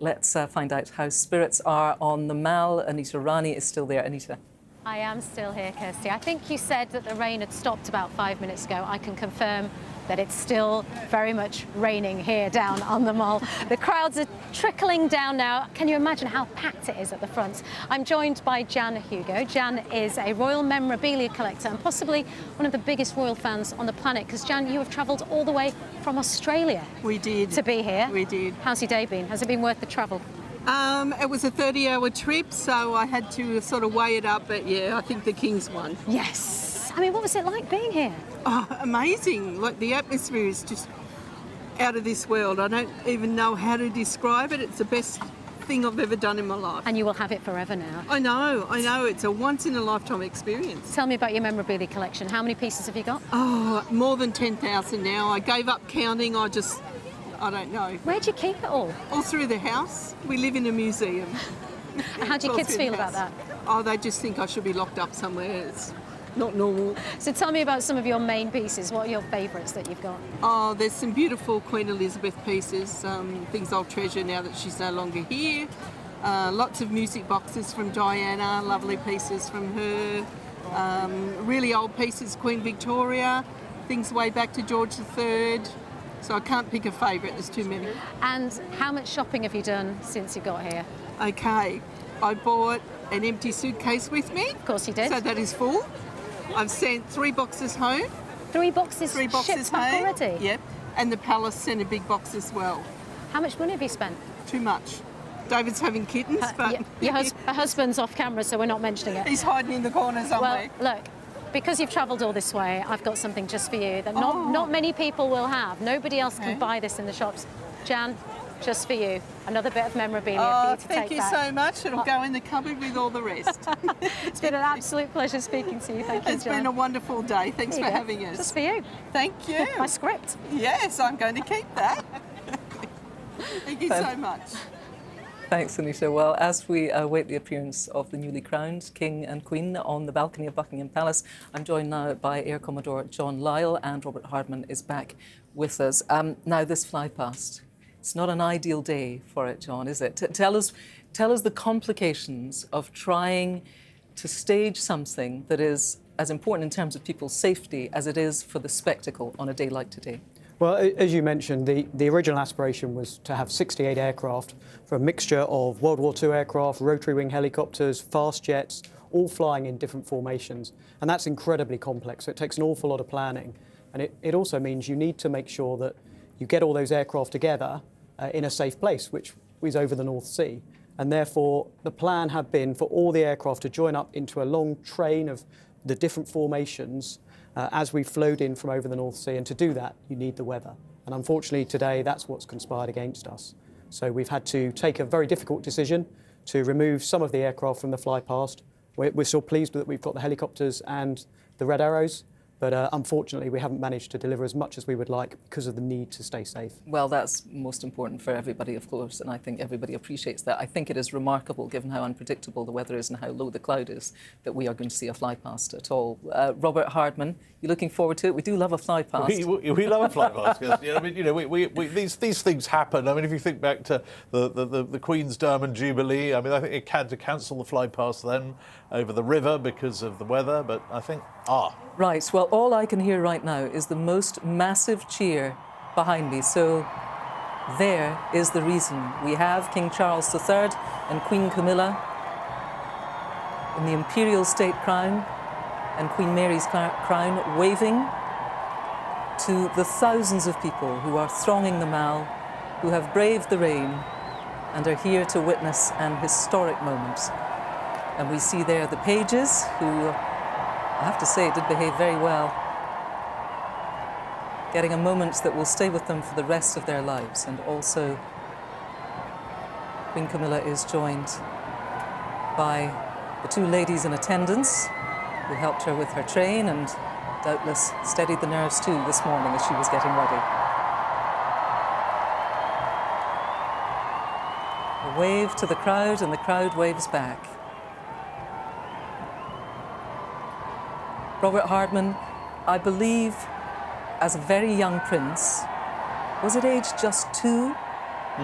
Let's find out how spirits are on the Mall. Anita Rani is still there. Anita. I am still here, Kirsty. I think you said that the rain had stopped about 5 minutes ago. I can confirm that it's still very much raining here down on the Mall. The crowds are trickling down now. Can you imagine how packed it is at the front? I'm joined by Jan Hugo. Jan is a royal memorabilia collector and possibly one of the biggest royal fans on the planet, because Jan, you have travelled all the way from Australia. We did. To be here. We did. How's your day been? Has it been worth the travel? It was a 30-hour trip, so I had to sort of weigh it up, but yeah, I think the King's won. Yes. I mean, what was it like being here? Oh, amazing. Like, the atmosphere is just out of this world. I don't even know how to describe it. It's the best thing I've ever done in my life. And you will have it forever now. I know. It's a once-in-a-lifetime experience. Tell me about your memorabilia collection. How many pieces have you got? Oh, more than 10,000 now. I gave up counting. I don't know. Where do you keep it all? All through the house. We live in a museum. How do your kids feel about that? Oh, they just think I should be locked up somewhere. It's not normal. So tell me about some of your main pieces. What are your favourites that you've got? Oh, there's some beautiful Queen Elizabeth pieces, things I'll treasure now that she's no longer here. Lots of music boxes from Diana, lovely pieces from her. Really old pieces, Queen Victoria, things way back to George III. So I can't pick a favourite, there's too many. And how much shopping have you done since you got here? Okay, I bought an empty suitcase with me. Of course you did. So that is full. I've sent 3 boxes home. 3 boxes? 3 boxes shipped back home already? Yep. And the palace sent a big box as well. How much money have you spent? Too much. David's having kittens, but... Your husband's off camera, so we're not mentioning it. He's hiding in the corner somewhere. Well, look, because you've travelled all this way, I've got something just for you that not many people will have. Nobody else can buy this in the shops. Jan, just for you, another bit of memorabilia for you to take back. Thank you so much. It'll go in the cupboard with all the rest. It's been an absolute pleasure speaking to you. Thank you, It's Jan. been a wonderful day. Thanks for having us. Just for you. Thank you. My script. Yes, I'm going to keep that. Thank you so much. Thanks, Anita. Well, as we await the appearance of the newly crowned King and Queen on the balcony of Buckingham Palace, I'm joined now by Air Commodore John Lyle, and Robert Hardman is back with us. Now, this fly past, It's not an ideal day for it, John, is it? Tell us the complications of trying to stage something that is as important in terms of people's safety as it is for the spectacle on a day like today. Well, as you mentioned, the original aspiration was to have 68 aircraft for a mixture of World War II aircraft, rotary wing helicopters, fast jets, all flying in different formations. And that's incredibly complex. So it takes an awful lot of planning. And it also means you need to make sure that you get all those aircraft together in a safe place, which is over the North Sea. And therefore, the plan had been for all the aircraft to join up into a long train of the different formations as we flowed in from over the North Sea. And to do that, you need the weather. And unfortunately, today, that's what's conspired against us. So we've had to take a very difficult decision to remove some of the aircraft from the fly past. We're still pleased that we've got the helicopters and the Red Arrows, but unfortunately, we haven't managed to deliver as much as we would like because of the need to stay safe. Well, that's most important for everybody, of course, and I think everybody appreciates that. I think it is remarkable, given how unpredictable the weather is and how low the cloud is, that we are going to see a fly past at all. Robert Hardman, you looking forward to it? We do love a fly past. We love a fly past. These things happen. I mean, if you think back to the Queen's Diamond Jubilee, I mean, I think it had to cancel the fly past then over the river because of the weather, but I think, Right, well, all I can hear right now is the most massive cheer behind me. So there is the reason. We have King Charles III and Queen Camilla in the imperial state crown and Queen Mary's crown, waving to the thousands of people who are thronging the Mall, who have braved the rain and are here to witness an historic moment. And we see there the pages who, I have to say, did behave very well, getting a moment that will stay with them for the rest of their lives. And also, Queen Camilla is joined by the two ladies in attendance who helped her with her train and doubtless steadied the nerves too this morning as she was getting ready. A wave to the crowd, and the crowd waves back. Robert Hardman, I believe, as a very young prince, was it age just 2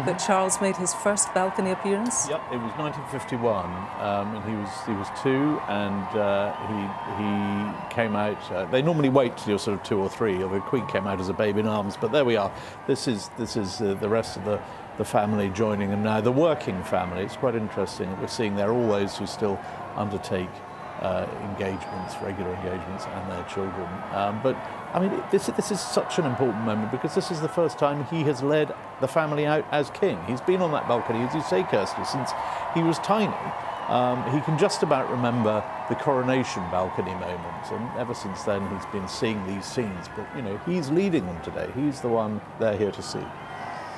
that Charles made his first balcony appearance? Yep, it was 1951, and he was 2, and he came out. They normally wait till you're sort of 2 or 3. The Queen came out as a babe in arms, but there we are. This is the rest of the family joining them now. The working family. It's quite interesting that we're seeing there all those who still undertake engagements, regular engagements, and their children. But I mean, this is such an important moment because this is the first time he has led the family out as king. He's been on that balcony, as you say, Kirsty, since he was tiny. He can just about remember the coronation balcony moment, and ever since then he's been seeing these scenes. But you know, he's leading them today. He's the one they're here to see.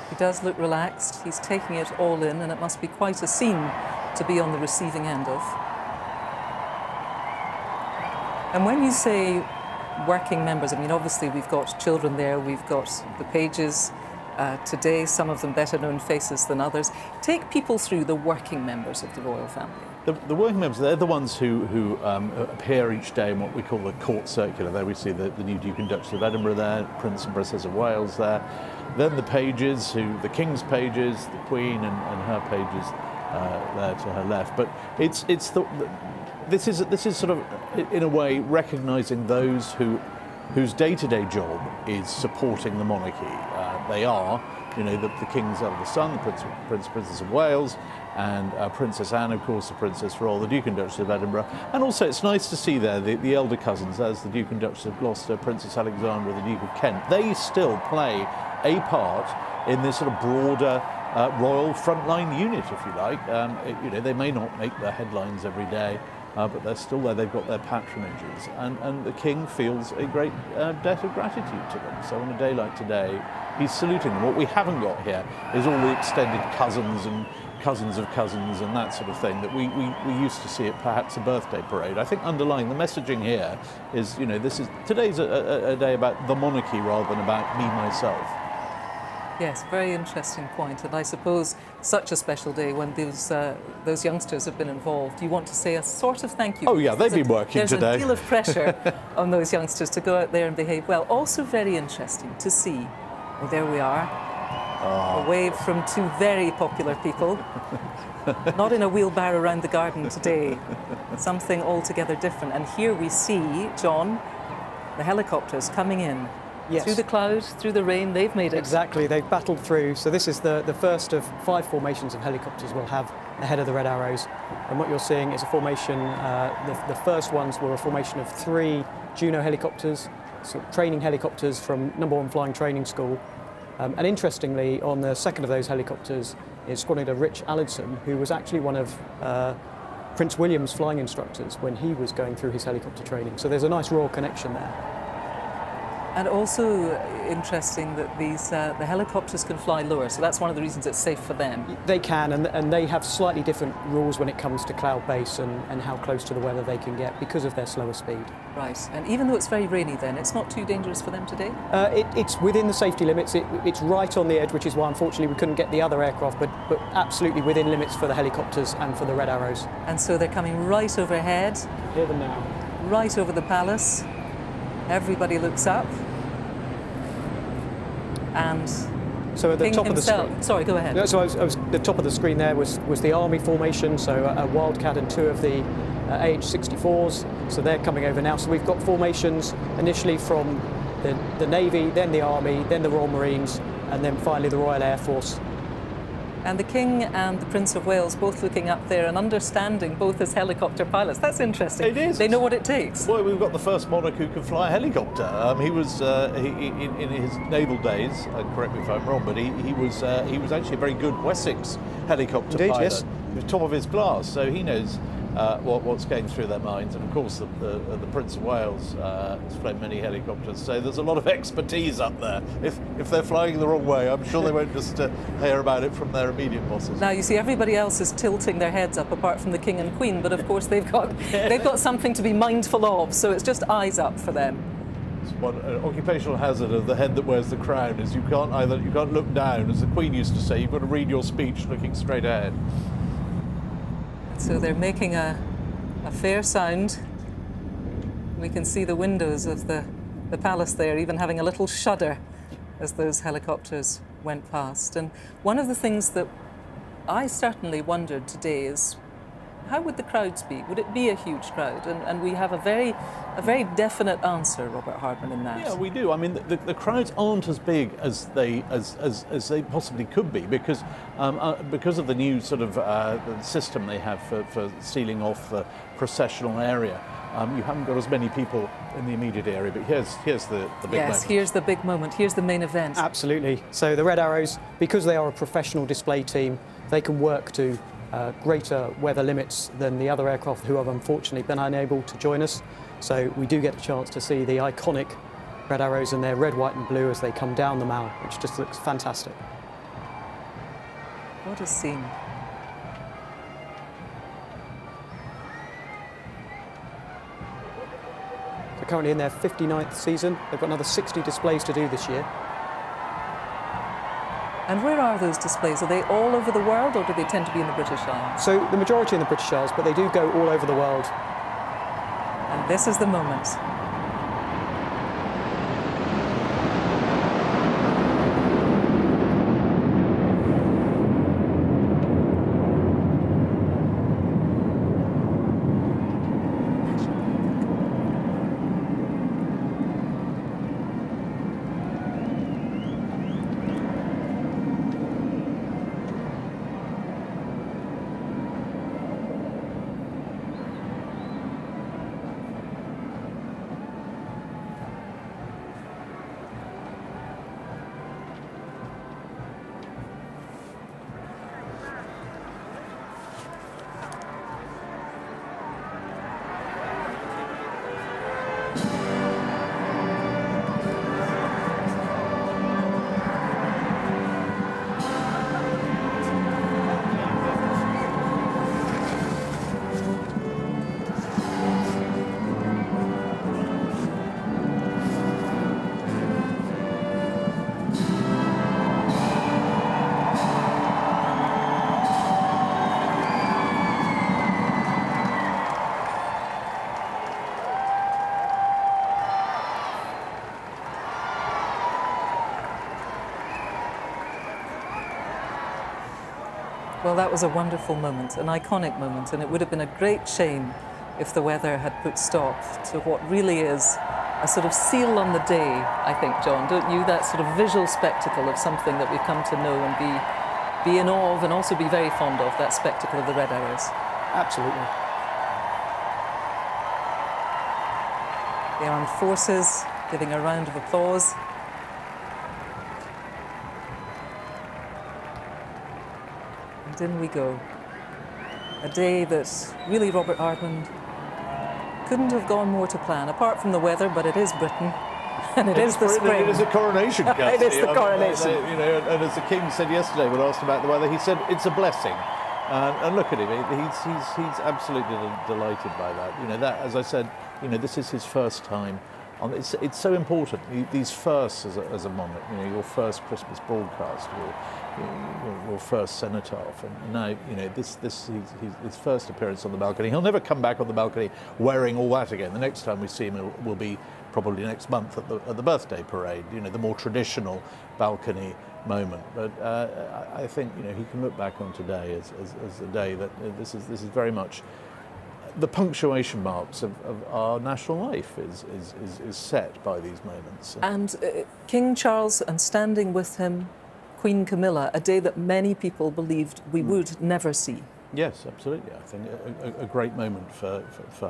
He does look relaxed. He's taking it all in, and it must be quite a scene to be on the receiving end of. And when you say working members, I mean, obviously we've got children there, we've got the pages today, some of them better known faces than others. Take people through the working members of the royal family. The working members, they're the ones who appear each day in what we call the court circular. There we see the new Duke and Duchess of Edinburgh there, Prince and Princess of Wales there. Then the pages, the King's pages, the Queen and her pages there to her left. But this is sort of, in a way, recognising those whose day-to-day job is supporting the monarchy. They are, you know, the King's eldest son, the Prince and Princess of Wales, and Princess Anne, of course, the Princess Royal, the Duke and Duchess of Edinburgh. And also it's nice to see there the elder cousins, as the Duke and Duchess of Gloucester, Princess Alexandra, the Duke of Kent. They still play a part in this sort of broader royal frontline unit, if you like. You know, they may not make the headlines every day, but they're still there. They've got their patronages, and the King feels a great debt of gratitude to them. So on a day like today, he's saluting them. What we haven't got here is all the extended cousins and cousins of cousins and that sort of thing that we used to see at perhaps a birthday parade. I think underlying the messaging here is, you know, today's a day about the monarchy rather than about me, myself. Yes, very interesting point. And I suppose such a special day when those youngsters have been involved, you want to say a sort of thank you. Oh yeah, they've been working today. There's a deal of pressure on those youngsters to go out there and behave well. Also very interesting to see, well, there we are, A wave from two very popular people. Not in a wheelbarrow around the garden today. Something altogether different. And here we see, John, the helicopters coming in. Yes. Through the cloud, through the rain, they've made it. Exactly, they've battled through. So this is the first of 5 formations of helicopters we'll have ahead of the Red Arrows. And what you're seeing is a formation, the first ones were a formation of 3 Juno helicopters, so training helicopters from No. 1 Flying Training School. And interestingly, on the second of those helicopters is Squadron Leader Rich Allinson, who was actually one of Prince William's flying instructors when he was going through his helicopter training. So there's a nice royal connection there. And also interesting that these the helicopters can fly lower, so that's one of the reasons it's safe for them. They can, and they have slightly different rules when it comes to cloud base and how close to the weather they can get because of their slower speed. Right, and even though it's very rainy then, it's not too dangerous for them today? It's within the safety limits. It's right on the edge, which is why unfortunately we couldn't get the other aircraft, but absolutely within limits for the helicopters and for the Red Arrows. And so they're coming right overhead. Hear them now. Right over the palace. Everybody looks up. And so at the King top himself, of the screen. Sorry, go ahead. So the top of the screen there was the Army formation, so a Wildcat and 2 of the AH-64s. So they're coming over now. So we've got formations initially from the Navy, then the Army, then the Royal Marines, and then finally the Royal Air Force. And the King and the Prince of Wales both looking up there and understanding both as helicopter pilots. That's interesting. It is. They know what it takes. Well, we've got the first monarch who can fly a helicopter. He was in his naval days. Correct me if I'm wrong, but he was actually a very good Wessex helicopter Indeed, pilot. yes. He was top of his class, so he knows what's going through their minds. And of course, the Prince of Wales has flown many helicopters, so there's a lot of expertise up there. If they're flying the wrong way, I'm sure they won't just hear about it from their immediate bosses. Now you see, everybody else is tilting their heads up, apart from the King and Queen. But of course, they've got something to be mindful of. So it's just eyes up for them. It's one occupational hazard of the head that wears the crown is you can't look down, as the Queen used to say. You've got to read your speech looking straight ahead. So they're making a fair sound. We can see the windows of the palace there even having a little shudder as those helicopters went past. And one of the things that I certainly wondered today is, how would the crowds be? Would it be a huge crowd? And we have a very definite answer, Robert Hardman, in that. Yeah, we do. I mean, the crowds aren't as big as they possibly could be because of the new sort of system they have for sealing off the processional area. You haven't got as many people in the immediate area, but here's the big moment. Yes, here's the big moment. Here's the main event. Absolutely. So the Red Arrows, because they are a professional display team, they can work to greater weather limits than the other aircraft who have unfortunately been unable to join us. So we do get a chance to see the iconic Red Arrows in their red, white and blue as they come down the Mall, which just looks fantastic. What a scene. They're currently in their 59th season. They've got another 60 displays to do this year. And where are those displays? Are they all over the world, or do they tend to be in the British Isles? So the majority in the British Isles, but they do go all over the world. And this is the moment. Well, that was a wonderful moment, an iconic moment, and it would have been a great shame if the weather had put stop to what really is a sort of seal on the day, I think, John, don't you? That sort of visual spectacle of something that we've come to know and be in awe of, and also be very fond of, that spectacle of the Red Arrows. Absolutely. The armed forces giving a round of applause. And in we go. A day that really Robert Hardman couldn't have gone more to plan, apart from the weather, but it is Britain. And it is the spring. It is a coronation, It is the coronation. You know, and as the King said yesterday when asked about the weather, he said it's a blessing. And look at him; he's absolutely delighted by that. You know, that, as I said, you know, this is his first time. It's so important. These firsts as a monarch. You know, your first Christmas broadcast, your first cenotaph, and now, you know, this his first appearance on the balcony. He'll never come back on the balcony wearing all that again. The next time we see him will be probably next month at the birthday parade. You know, the more traditional balcony moment. But I think, you know, he can look back on today as a day that this is very much the punctuation marks of our national life is set by these moments. And King Charles, and standing with him, Queen Camilla, a day that many people believed we would never see. Yes, absolutely. I think a great moment for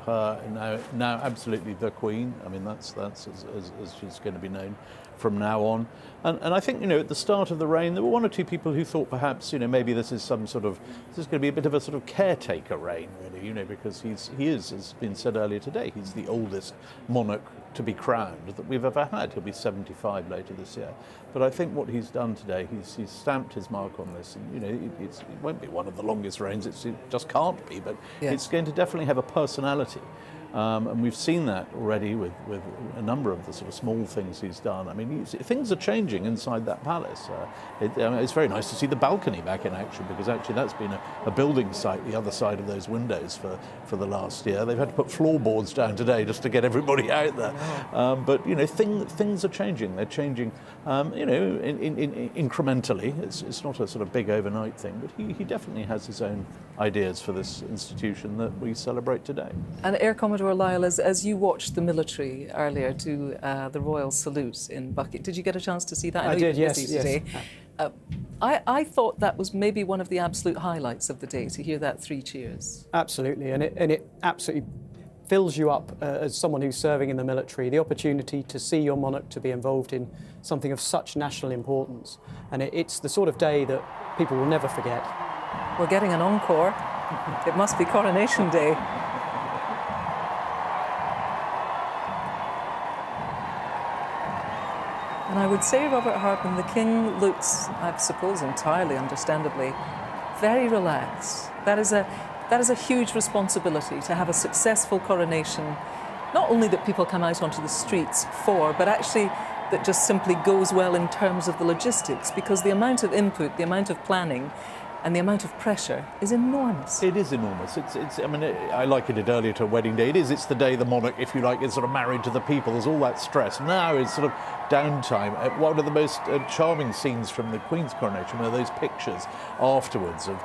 her, and now absolutely the Queen. I mean, that's as she's going to be known from now on. And I think, you know, at the start of the reign, there were one or two people who thought perhaps, you know, maybe this is going to be a bit of a sort of caretaker reign, really, you know, because he is, as been said earlier today, he's the oldest monarch to be crowned that we've ever had. He'll be 75 later this year. But I think what he's done today, he's stamped his mark on this. And, you know, it won't be one of the longest reigns, it just can't be, but yes, it's going to definitely have a personality. And we've seen that already with a number of the sort of small things he's done. I mean, things are changing inside that palace. It's very nice to see the balcony back in action, because actually that's been a building site the other side of those windows for the last year. They've had to put floorboards down today just to get everybody out there. But, you know, things are changing. They're changing, you know, incrementally. It's not a sort of big overnight thing, but he definitely has his own ideas for this institution that we celebrate today. And Air Commodore Lyle, as you watched the military earlier do the royal salute in Buckingham, did you get a chance to see that? I did, yes. Today. I thought that was maybe one of the absolute highlights of the day, to hear that 3 cheers. Absolutely, and it absolutely fills you up as someone who's serving in the military, the opportunity to see your monarch to be involved in something of such national importance. And it's the sort of day that people will never forget. We're getting an encore. It must be Coronation Day. And I would say, Robert Hardman, the King looks, I suppose entirely understandably, very relaxed. That is a huge responsibility, to have a successful coronation, not only that people come out onto the streets for, but actually that just simply goes well in terms of the logistics, because the amount of input, the amount of planning, and the amount of pressure is enormous. It is enormous. I mean, I likened it earlier to a wedding day. It's the day the monarch, if you like, is sort of married to the people. There's all that stress. Now it's sort of downtime. One of the most charming scenes from the Queen's coronation were those pictures afterwards of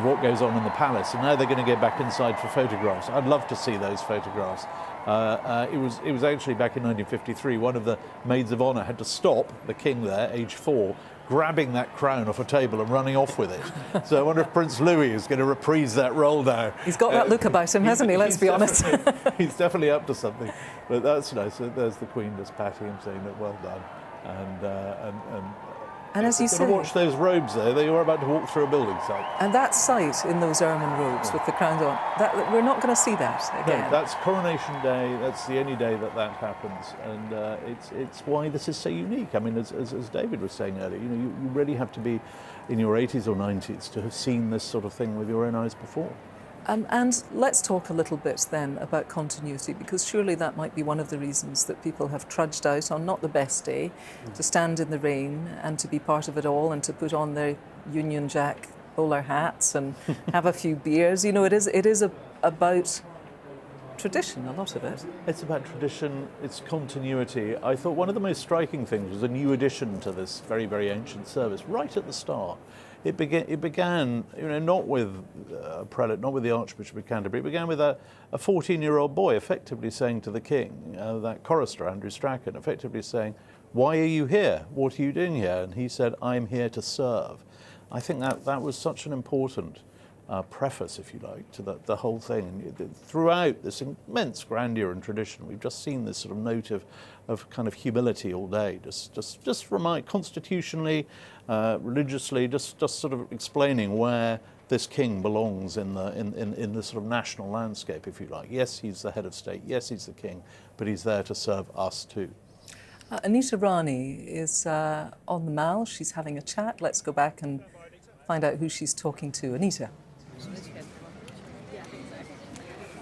what goes on in the palace. And now they're going to go back inside for photographs. I'd love to see those photographs. It was actually back in 1953, one of the maids of honour had to stop the King there, age 4, grabbing that crown off a table and running off with it. So I wonder if Prince Louis is going to reprise that role now. He's got that look about him, hasn't he? Let's be honest. He's definitely up to something. But that's nice. There's the Queen just patting him, saying that well done. And as you say, watch those robes there. They were about to walk through a building site. And that sight in those ermine robes with the crowns on, we're not going to see that again. No, that's Coronation Day. That's the only day that happens, and it's why this is so unique. I mean, as David was saying earlier, you know, you really have to be in your 80s or 90s to have seen this sort of thing with your own eyes before. And let's talk a little bit then about continuity, because surely that might be one of the reasons that people have trudged out on not the best day to stand in the rain and to be part of it all and to put on their Union Jack bowler hats and have a few beers. You know, it is about tradition, a lot of it. It's about tradition, it's continuity. I thought one of the most striking things was a new addition to this very, very ancient service right at the start. it began, not with a prelate, not with the Archbishop of Canterbury. It began with a 14-year-old boy effectively saying to the king, that chorister Andrew Strachan, effectively saying, "Why are you here? What are you doing here?" And he said, "I'm here to serve." I think that was such an important preface, if you like, to the whole thing. And throughout this immense grandeur and tradition, we've just seen this sort of note of kind of humility all day, just remind constitutionally, religiously, just sort of explaining where this king belongs in the sort of national landscape, if you like. Yes, he's the head of state. Yes, he's the king, but he's there to serve us too. Anita Rani is on the Mall. She's having a chat. Let's go back and find out who she's talking to. Anita.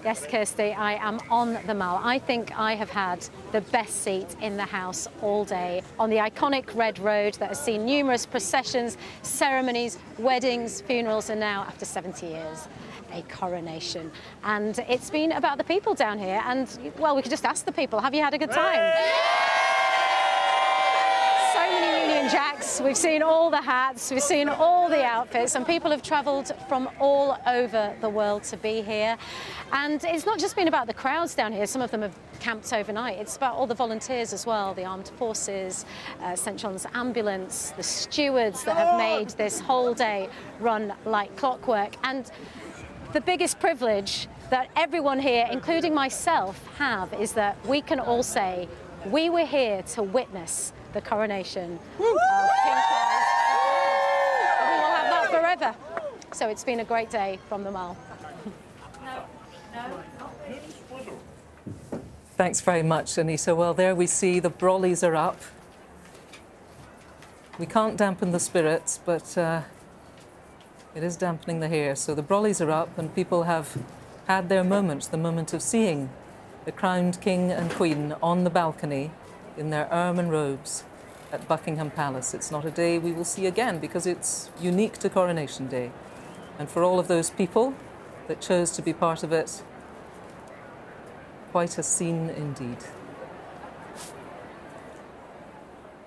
Yes, Kirsty, I am on the Mall. I think I have had the best seat in the house all day on the iconic Red Road that has seen numerous processions, ceremonies, weddings, funerals, and now, after 70 years, a coronation. And it's been about the people down here. And, well, we could just ask the people, have you had a good time? So many Union Jacks, we've seen all the hats, we've seen all the outfits, and people have travelled from all over the world to be here. And it's not just been about the crowds down here, some of them have camped overnight, it's about all the volunteers as well, the armed forces, St John's Ambulance, the stewards that have made this whole day run like clockwork. And the biggest privilege that everyone here, including myself, have is that we can all say, we were here to witness the coronation of King Charles. We will have that forever. So it's been a great day from the Mall. Thanks very much, Anita. Well, there we see the brollies are up. We can't dampen the spirits, but it is dampening the hair. So the brollies are up and people have had their moment, the moment of seeing the crowned king and queen on the balcony in their ermine robes at Buckingham Palace. It's not a day we will see again because it's unique to Coronation Day. And for all of those people that chose to be part of it, quite a scene indeed.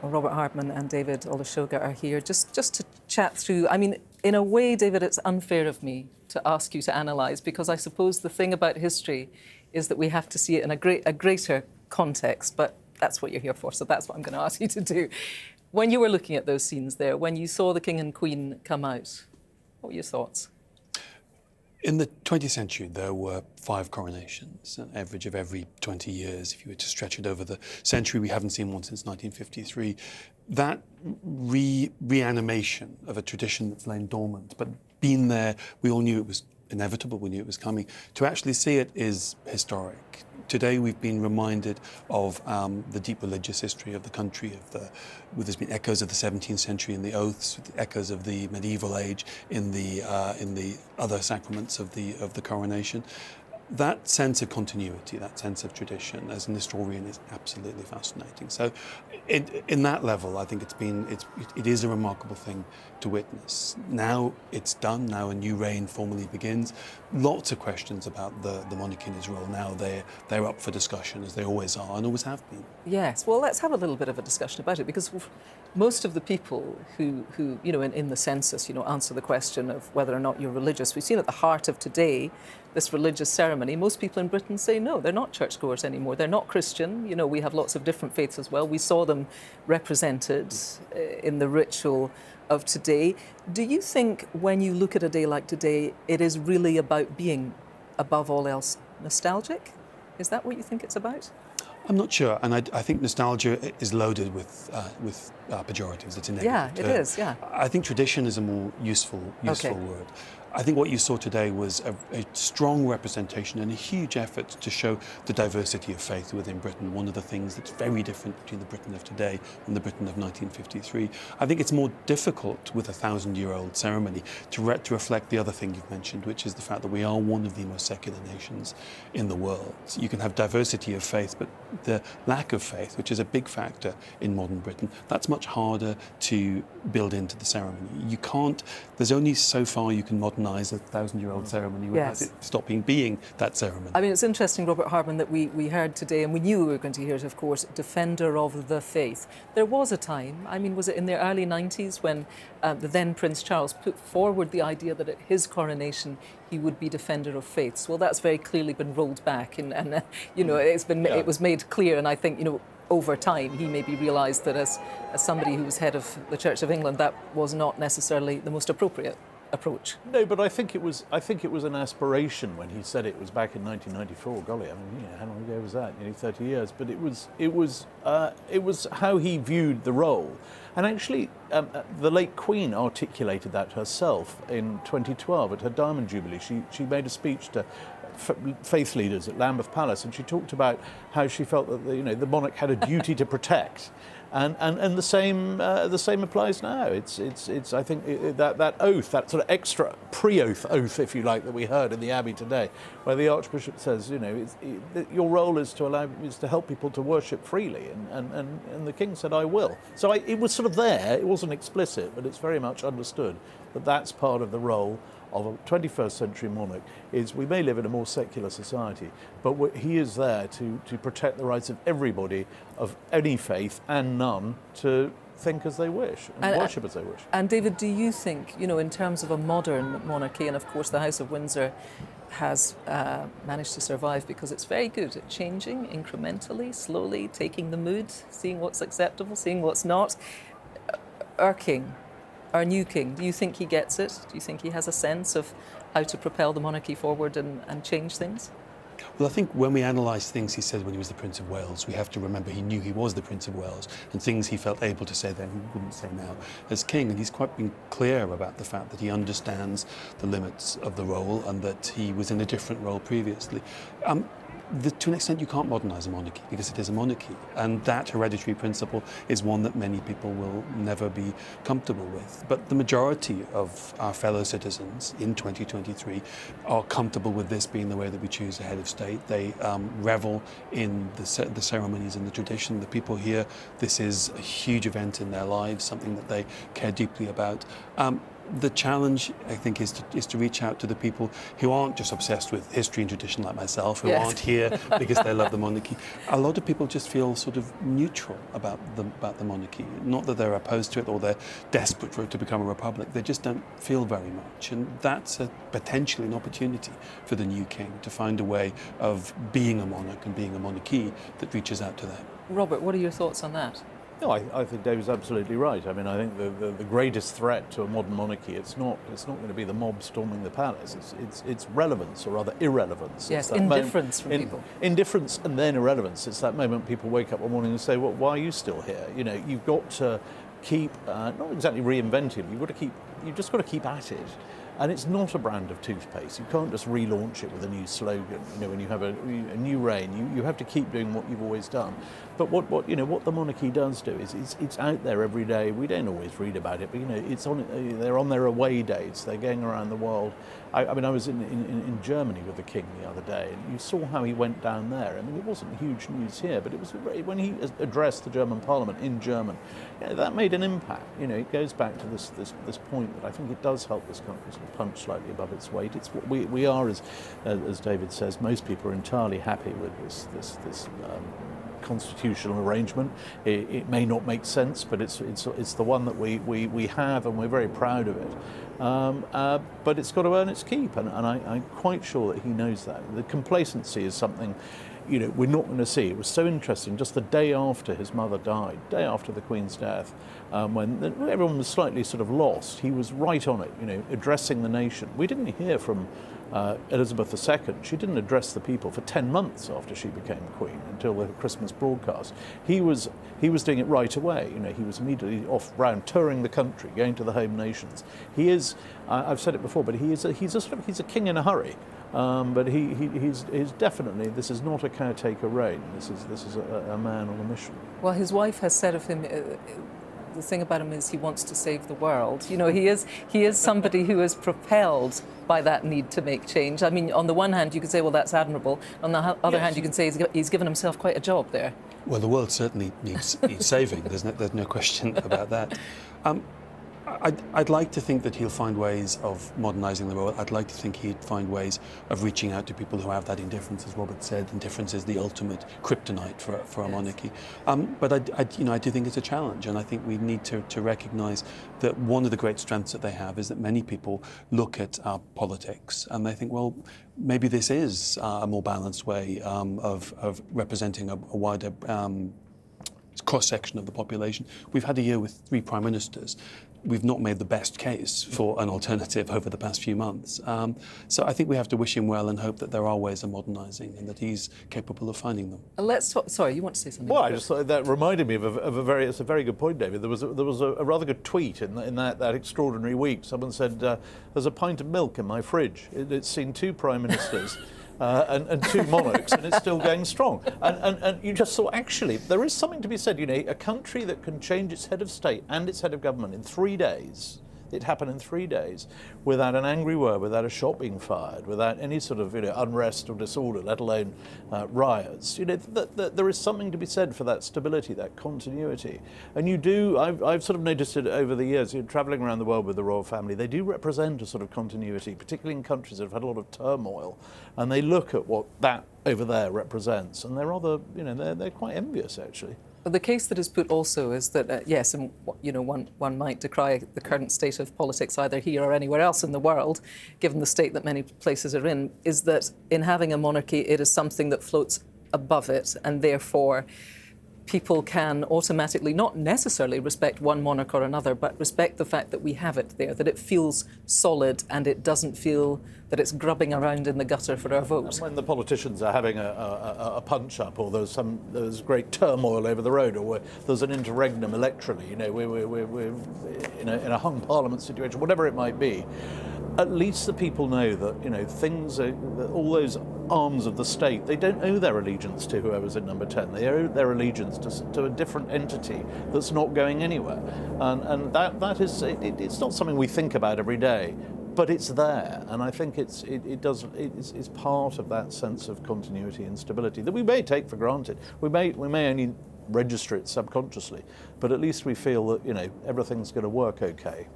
Well, Robert Hartman and David Olusoga are here just to chat through. I mean, in a way, David, it's unfair of me to ask you to analyse, because I suppose the thing about history is that we have to see it in a greater context, but that's what you're here for, so that's what I'm going to ask you to do. When you were looking at those scenes there, when you saw the King and Queen come out, what were your thoughts? In the 20th century, there were 5 coronations, an average of every 20 years. If you were to stretch it over the century, we haven't seen one since 1953. That reanimation of a tradition that's lain dormant, but been there, we all knew it was inevitable, we knew it was coming. To actually see it is historic. Today we've been reminded of the deep religious history of the country, there's been echoes of the 17th century in the oaths, echoes of the medieval age in the other sacraments of the coronation. That sense of continuity, that sense of tradition, as an historian, is absolutely fascinating. So, in that level, I think it is a remarkable thing to witness. Now it's done. Now a new reign formally begins. Lots of questions about the monarchy in Israel. Now they're up for discussion, as they always are and always have been. Yes. Well, let's have a little bit of a discussion about it, because most of the people who in the census, answer the question of whether or not you're religious. We've seen at the heart of today this religious ceremony. Most people in Britain say no, they're not churchgoers anymore. They're not Christian. We have lots of different faiths as well. We saw them represented in the ritual of today. Do you think when you look at a day like today, it is really about being, above all else, nostalgic? Is that what you think it's about? I'm not sure, and I think nostalgia is loaded with pejoratives. It's a negative Yeah, term. it is, yeah. I think tradition is a more useful word. I think what you saw today was a strong representation and a huge effort to show the diversity of faith within Britain, one of the things that's very different between the Britain of today and the Britain of 1953. I think it's more difficult with a 1,000-year-old ceremony to reflect the other thing you've mentioned, which is the fact that we are one of the most secular nations in the world. You can have diversity of faith, but the lack of faith, which is a big factor in modern Britain, that's much harder to build into the ceremony. There's only so far you can modernize modernise a 1,000-year-old ceremony without it stopping being that ceremony. I mean, it's interesting, Robert Hardman, that we heard today, and we knew we were going to hear it, of course, defender of the faith. There was a time, I mean, was it in the early 90s when the then Prince Charles put forward the idea that at his coronation he would be defender of faiths? Well, that's very clearly been rolled back, and you know, it was made clear, and I think, you know, over time he maybe realised that as somebody who was head of the Church of England, that was not necessarily the most appropriate approach. No, but I think it was an aspiration when he said it. Was back in 1994. Golly, I mean, how long ago was that? Nearly 30 years. But it was how he viewed the role. And actually, the late Queen articulated that herself in 2012 at her Diamond Jubilee. She made a speech to faith leaders at Lambeth Palace, and she talked about how she felt that the monarch had a duty to protect. And the same applies now. It's I think that oath, that sort of extra pre-oath oath, if you like, that we heard in the Abbey today, where the Archbishop says, your role is to help people to worship freely, and the King said, I will. So it was sort of there. It wasn't explicit, but it's very much understood that that's part of the role of a 21st century monarch. Is we may live in a more secular society, but he is there to protect the rights of everybody of any faith and none to think as they wish and worship as they wish. And David, do you think, in terms of a modern monarchy, and of course the House of Windsor has managed to survive because it's very good at changing incrementally, slowly, taking the mood, seeing what's acceptable, seeing what's not. Our king, our new king, do you think he gets it? Do you think he has a sense of how to propel the monarchy forward and change things? Well, I think when we analyse things he said when he was the Prince of Wales, we have to remember he knew he was the Prince of Wales, and things he felt able to say then he wouldn't say now as king. And he's quite been clear about the fact that he understands the limits of the role and that he was in a different role previously. To an extent, you can't modernise a monarchy because it is a monarchy, and that hereditary principle is one that many people will never be comfortable with. But the majority of our fellow citizens in 2023 are comfortable with this being the way that we choose a head of state. They revel in the ceremonies and the tradition. The people here, this is a huge event in their lives, something that they care deeply about. The challenge, I think, is to reach out to the people who aren't just obsessed with history and tradition like myself, who aren't here because they love the monarchy. A lot of people just feel sort of neutral about the monarchy. Not that they're opposed to it or they're desperate for it to become a republic. They just don't feel very much. And that's potentially an opportunity for the new king to find a way of being a monarch and being a monarchy that reaches out to them. Robert, what are your thoughts on that? No, I think David's absolutely right. I mean, I think the greatest threat to a modern monarchy, it's not going to be the mob storming the palace. It's relevance, or rather irrelevance. Yes, indifference from people. Indifference and then irrelevance. It's that moment people wake up one morning and say, "Well, why are you still here?" You've got to keep not exactly reinventing. You've just got to keep at it. And it's not a brand of toothpaste. You can't just relaunch it with a new slogan. When you have a new reign, you have to keep doing what you've always done. But what the monarchy does do is it's out there every day. We don't always read about it, but it's on. They're on their away days. They're going around the world. I was in Germany with the king the other day, and you saw how he went down there. I mean, it wasn't huge news here, but it was when he addressed the German Parliament in German. That made an impact. It goes back to this point that I think it does help this country sort of punch slightly above its weight. It's what we are, as David says, most people are entirely happy with this constitutional arrangement. It may not make sense, but it's the one that we have, and we're very proud of it. But it's got to earn its keep, and I'm quite sure that he knows that. The complacency is something we're not going to see. It was so interesting, just the day after his mother died, day after the Queen's death, when everyone was slightly sort of lost, he was right on it, addressing the nation. We didn't hear from Elizabeth II. She didn't address the people for 10 months after she became Queen, until the Christmas broadcast. He was doing it right away. He was immediately off round touring the country, going to the home nations. He is, I've said it before, but he's a king in a hurry. But he's definitely, this is not a caretaker reign. This is a man on a mission. Well, his wife has said of him, the thing about him is he wants to save the world. He is somebody who is propelled by that need to make change. I mean, on the one hand, you could say, well, that's admirable. On the other hand, you can say he's given himself quite a job there. Well, the world certainly needs saving. There's no question about that. I'd like to think that he'll find ways of modernising the role. I'd like to think he'd find ways of reaching out to people who have that indifference. As Robert said, indifference is the ultimate kryptonite for a monarchy. But I do think it's a challenge, and I think we need to recognise that one of the great strengths that they have is that many people look at our politics and they think, well, maybe this is a more balanced way of representing a wider cross-section of the population. We've had a year with 3 prime ministers. We've not made the best case for an alternative over the past few months. So I think we have to wish him well and hope that there are ways of modernising and that he's capable of finding them. Let's talk. Sorry, you want to say something? Well, I just thought that reminded me of a very. It's a very good point, David. There was a rather good tweet in that extraordinary week. Someone said, "There's a pint of milk in my fridge. It's seen 2 prime ministers." And 2 monarchs, and it's still going strong. And you just thought, actually, there is something to be said. You know, a country that can change its head of state and its head of government in 3 days. It happened in 3 days without an angry word, without a shop being fired, without any sort of unrest or disorder, let alone riots. You know, there is something to be said for that stability, that continuity. And you do, I've sort of noticed it over the years, travelling around the world with the royal family, they do represent a sort of continuity, particularly in countries that have had a lot of turmoil. And they look at what that over there represents, and they're rather, they're quite envious, actually. The case that is put also is that, yes, and one might decry the current state of politics either here or anywhere else in the world, given the state that many places are in, is that in having a monarchy, it is something that floats above it, and therefore people can automatically not necessarily respect one monarch or another, but respect the fact that we have it there, that it feels solid and it doesn't feel that it's grubbing around in the gutter for our vote. And when the politicians are having a punch-up, or there's great turmoil over the road, or there's an interregnum electorally, we're in a hung parliament situation, whatever it might be, at least the people know that, things are, that all those arms of the state, they don't owe their allegiance to whoever's in number 10. They owe their allegiance to a different entity that's not going anywhere. And that is, it's not something we think about every day, but it's there. And I think it's part of that sense of continuity and stability that we may take for granted. We may only register it subconsciously, but at least we feel that, everything's going to work okay.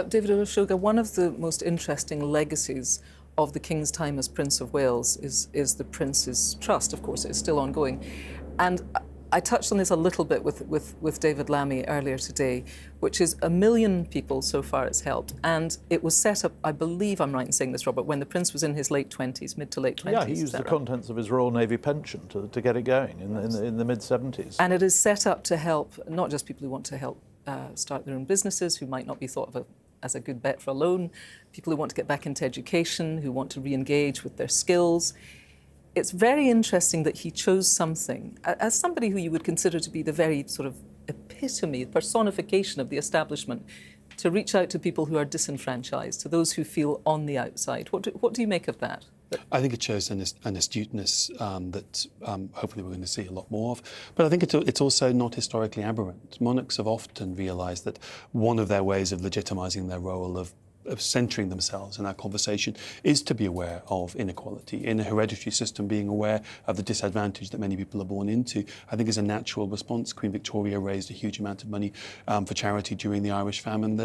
David Olusoga, one of the most interesting legacies of the King's time as Prince of Wales is the Prince's trust. Of course, it's still ongoing. And I touched on this a little bit with David Lammy earlier today, which is 1 million people so far it's helped. And it was set up, I believe I'm right in saying this, Robert, when the Prince was in his late 20s, mid to late 20s. Yeah, he used the contents of his Royal Navy pension to get it going in the mid-70s. And it is set up to help not just people who want to help start their own businesses, who might not be thought of as a good bet for a loan, people who want to get back into education, who want to re-engage with their skills. It's very interesting that he chose something, as somebody who you would consider to be the very sort of epitome, personification of the establishment, to reach out to people who are disenfranchised, to those who feel on the outside. What do you make of that? I think it shows an astuteness that hopefully we're going to see a lot more of. But I think it's also not historically aberrant. Monarchs have often realised that one of their ways of legitimising their role of centering themselves in our conversation is to be aware of inequality. In a hereditary system, being aware of the disadvantage that many people are born into, I think is a natural response. Queen Victoria raised a huge amount of money for charity during the Irish famine.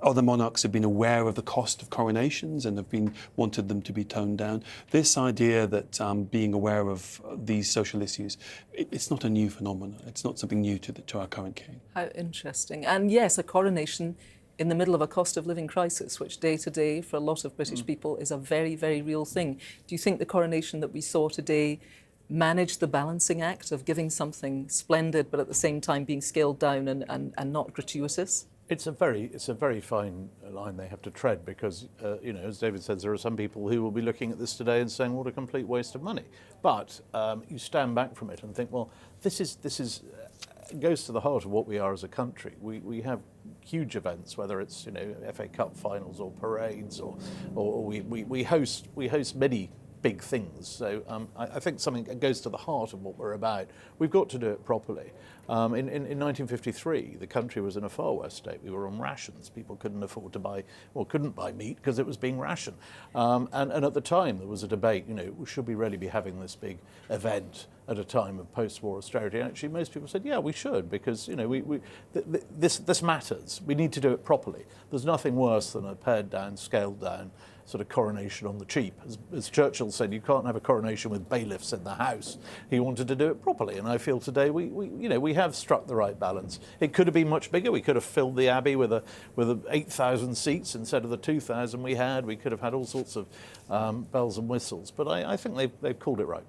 Other monarchs have been aware of the cost of coronations and have wanted them to be toned down. This idea that being aware of these social issues, it's not a new phenomenon. It's not something new to our current king. How interesting. And yes, a coronation in the middle of a cost of living crisis, which day to day for a lot of British people is a very, very real thing. Do you think the coronation that we saw today managed the balancing act of giving something splendid but at the same time being scaled down and not gratuitous? It's a very fine line they have to tread because, as David says, there are some people who will be looking at this today and saying, what a complete waste of money. But you stand back from it and think, well, this goes to the heart of what we are as a country. We have huge events, whether it's FA Cup finals or parades, or we host many big things. So I think something that goes to the heart of what we're about. We've got to do it properly. In 1953, the country was in a far worse state. We were on rations. People couldn't afford to buy, well, couldn't buy meat because it was being rationed. And at the time, there was a debate, you know, should we really be having this big event at a time of post-war austerity? And actually, most people said, yeah, we should, because, you know, this matters. We need to do it properly. There's nothing worse than a pared down, scaled down sort of coronation on the cheap. As Churchill said, you can't have a coronation with bailiffs in the house. He wanted to do it properly, and I feel today we have struck the right balance. It could have been much bigger. We could have filled the Abbey with 8,000 seats instead of the 2,000 we had. We could have had all sorts of bells and whistles, but I think they've called it right.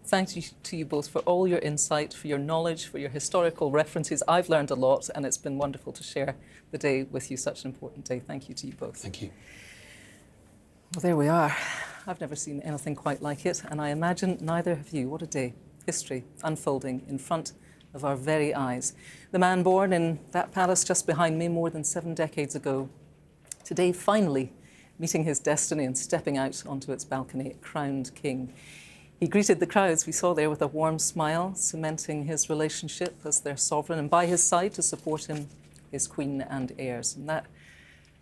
Thank you to you both for all your insight, for your knowledge, for your historical references. I've learned a lot, and it's been wonderful to share the day with you, such an important day. Thank you to you both. Thank you. Well, there we are. I've never seen anything quite like it, and I imagine neither have you. What a day. History unfolding in front of our very eyes. The man born in that palace just behind me more than 7 decades ago, today finally meeting his destiny and stepping out onto its balcony, a crowned king. He greeted the crowds we saw there with a warm smile, cementing his relationship as their sovereign, and by his side to support him, his queen and heirs. And that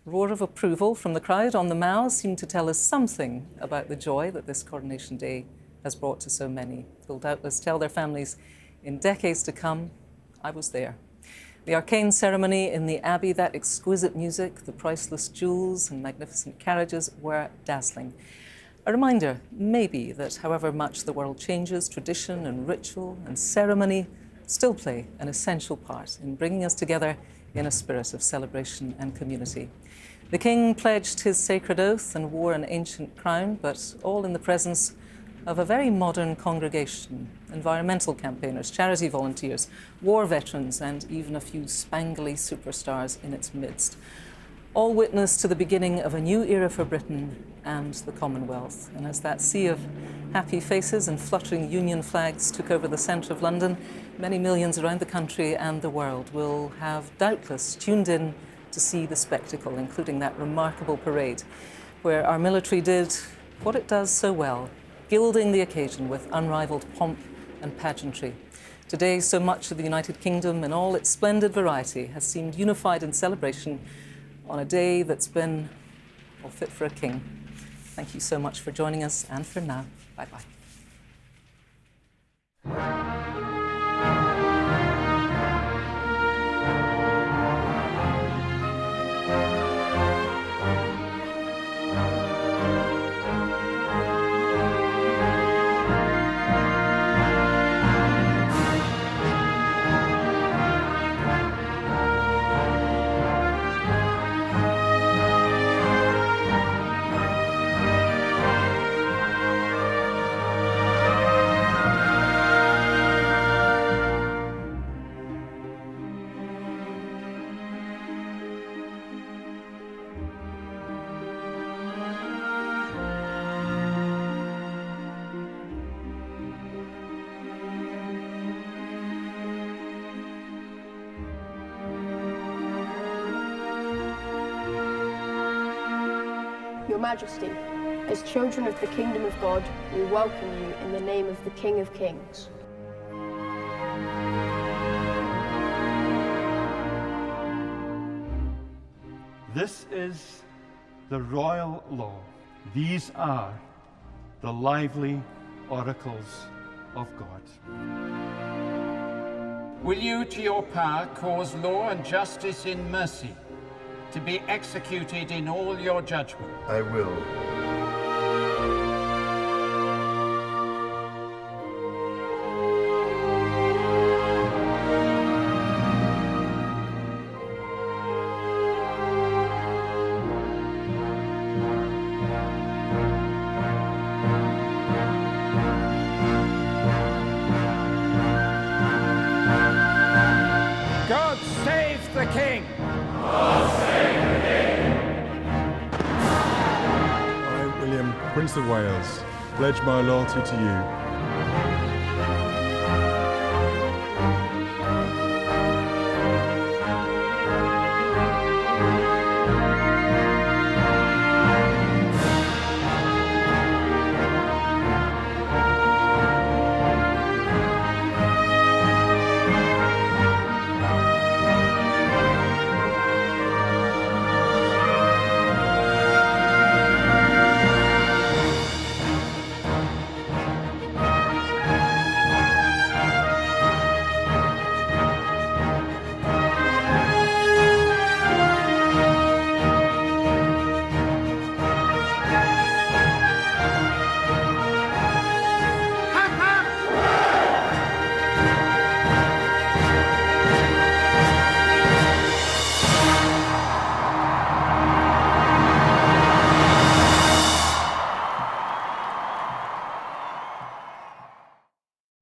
roar of approval from the crowd on the Mall seemed to tell us something about the joy that this Coronation Day has brought to so many. They'll doubtless tell their families in decades to come, I was there. The arcane ceremony in the Abbey, that exquisite music, the priceless jewels and magnificent carriages were dazzling. A reminder, maybe, that however much the world changes, tradition and ritual and ceremony still play an essential part in bringing us together in a spirit of celebration and community. The king pledged his sacred oath and wore an ancient crown, but all in the presence of a very modern congregation, environmental campaigners, charity volunteers, war veterans, and even a few spangly superstars in its midst. All witness to the beginning of a new era for Britain and the Commonwealth. And as that sea of happy faces and fluttering Union flags took over the centre of London, many millions around the country and the world will have doubtless tuned in to see the spectacle, including that remarkable parade, where our military did what it does so well, gilding the occasion with unrivaled pomp and pageantry. Today, so much of the United Kingdom in all its splendid variety has seemed unified in celebration on a day that's been, well, fit for a king. Thank you so much for joining us, and for now, bye-bye. Your Majesty, as children of the Kingdom of God, we welcome you in the name of the King of Kings. This is the royal law. These are the lively oracles of God. Will you, to your power, cause law and justice in mercy to be executed in all your judgment? I will. God save the King! I, William, Prince of Wales, pledge my loyalty to you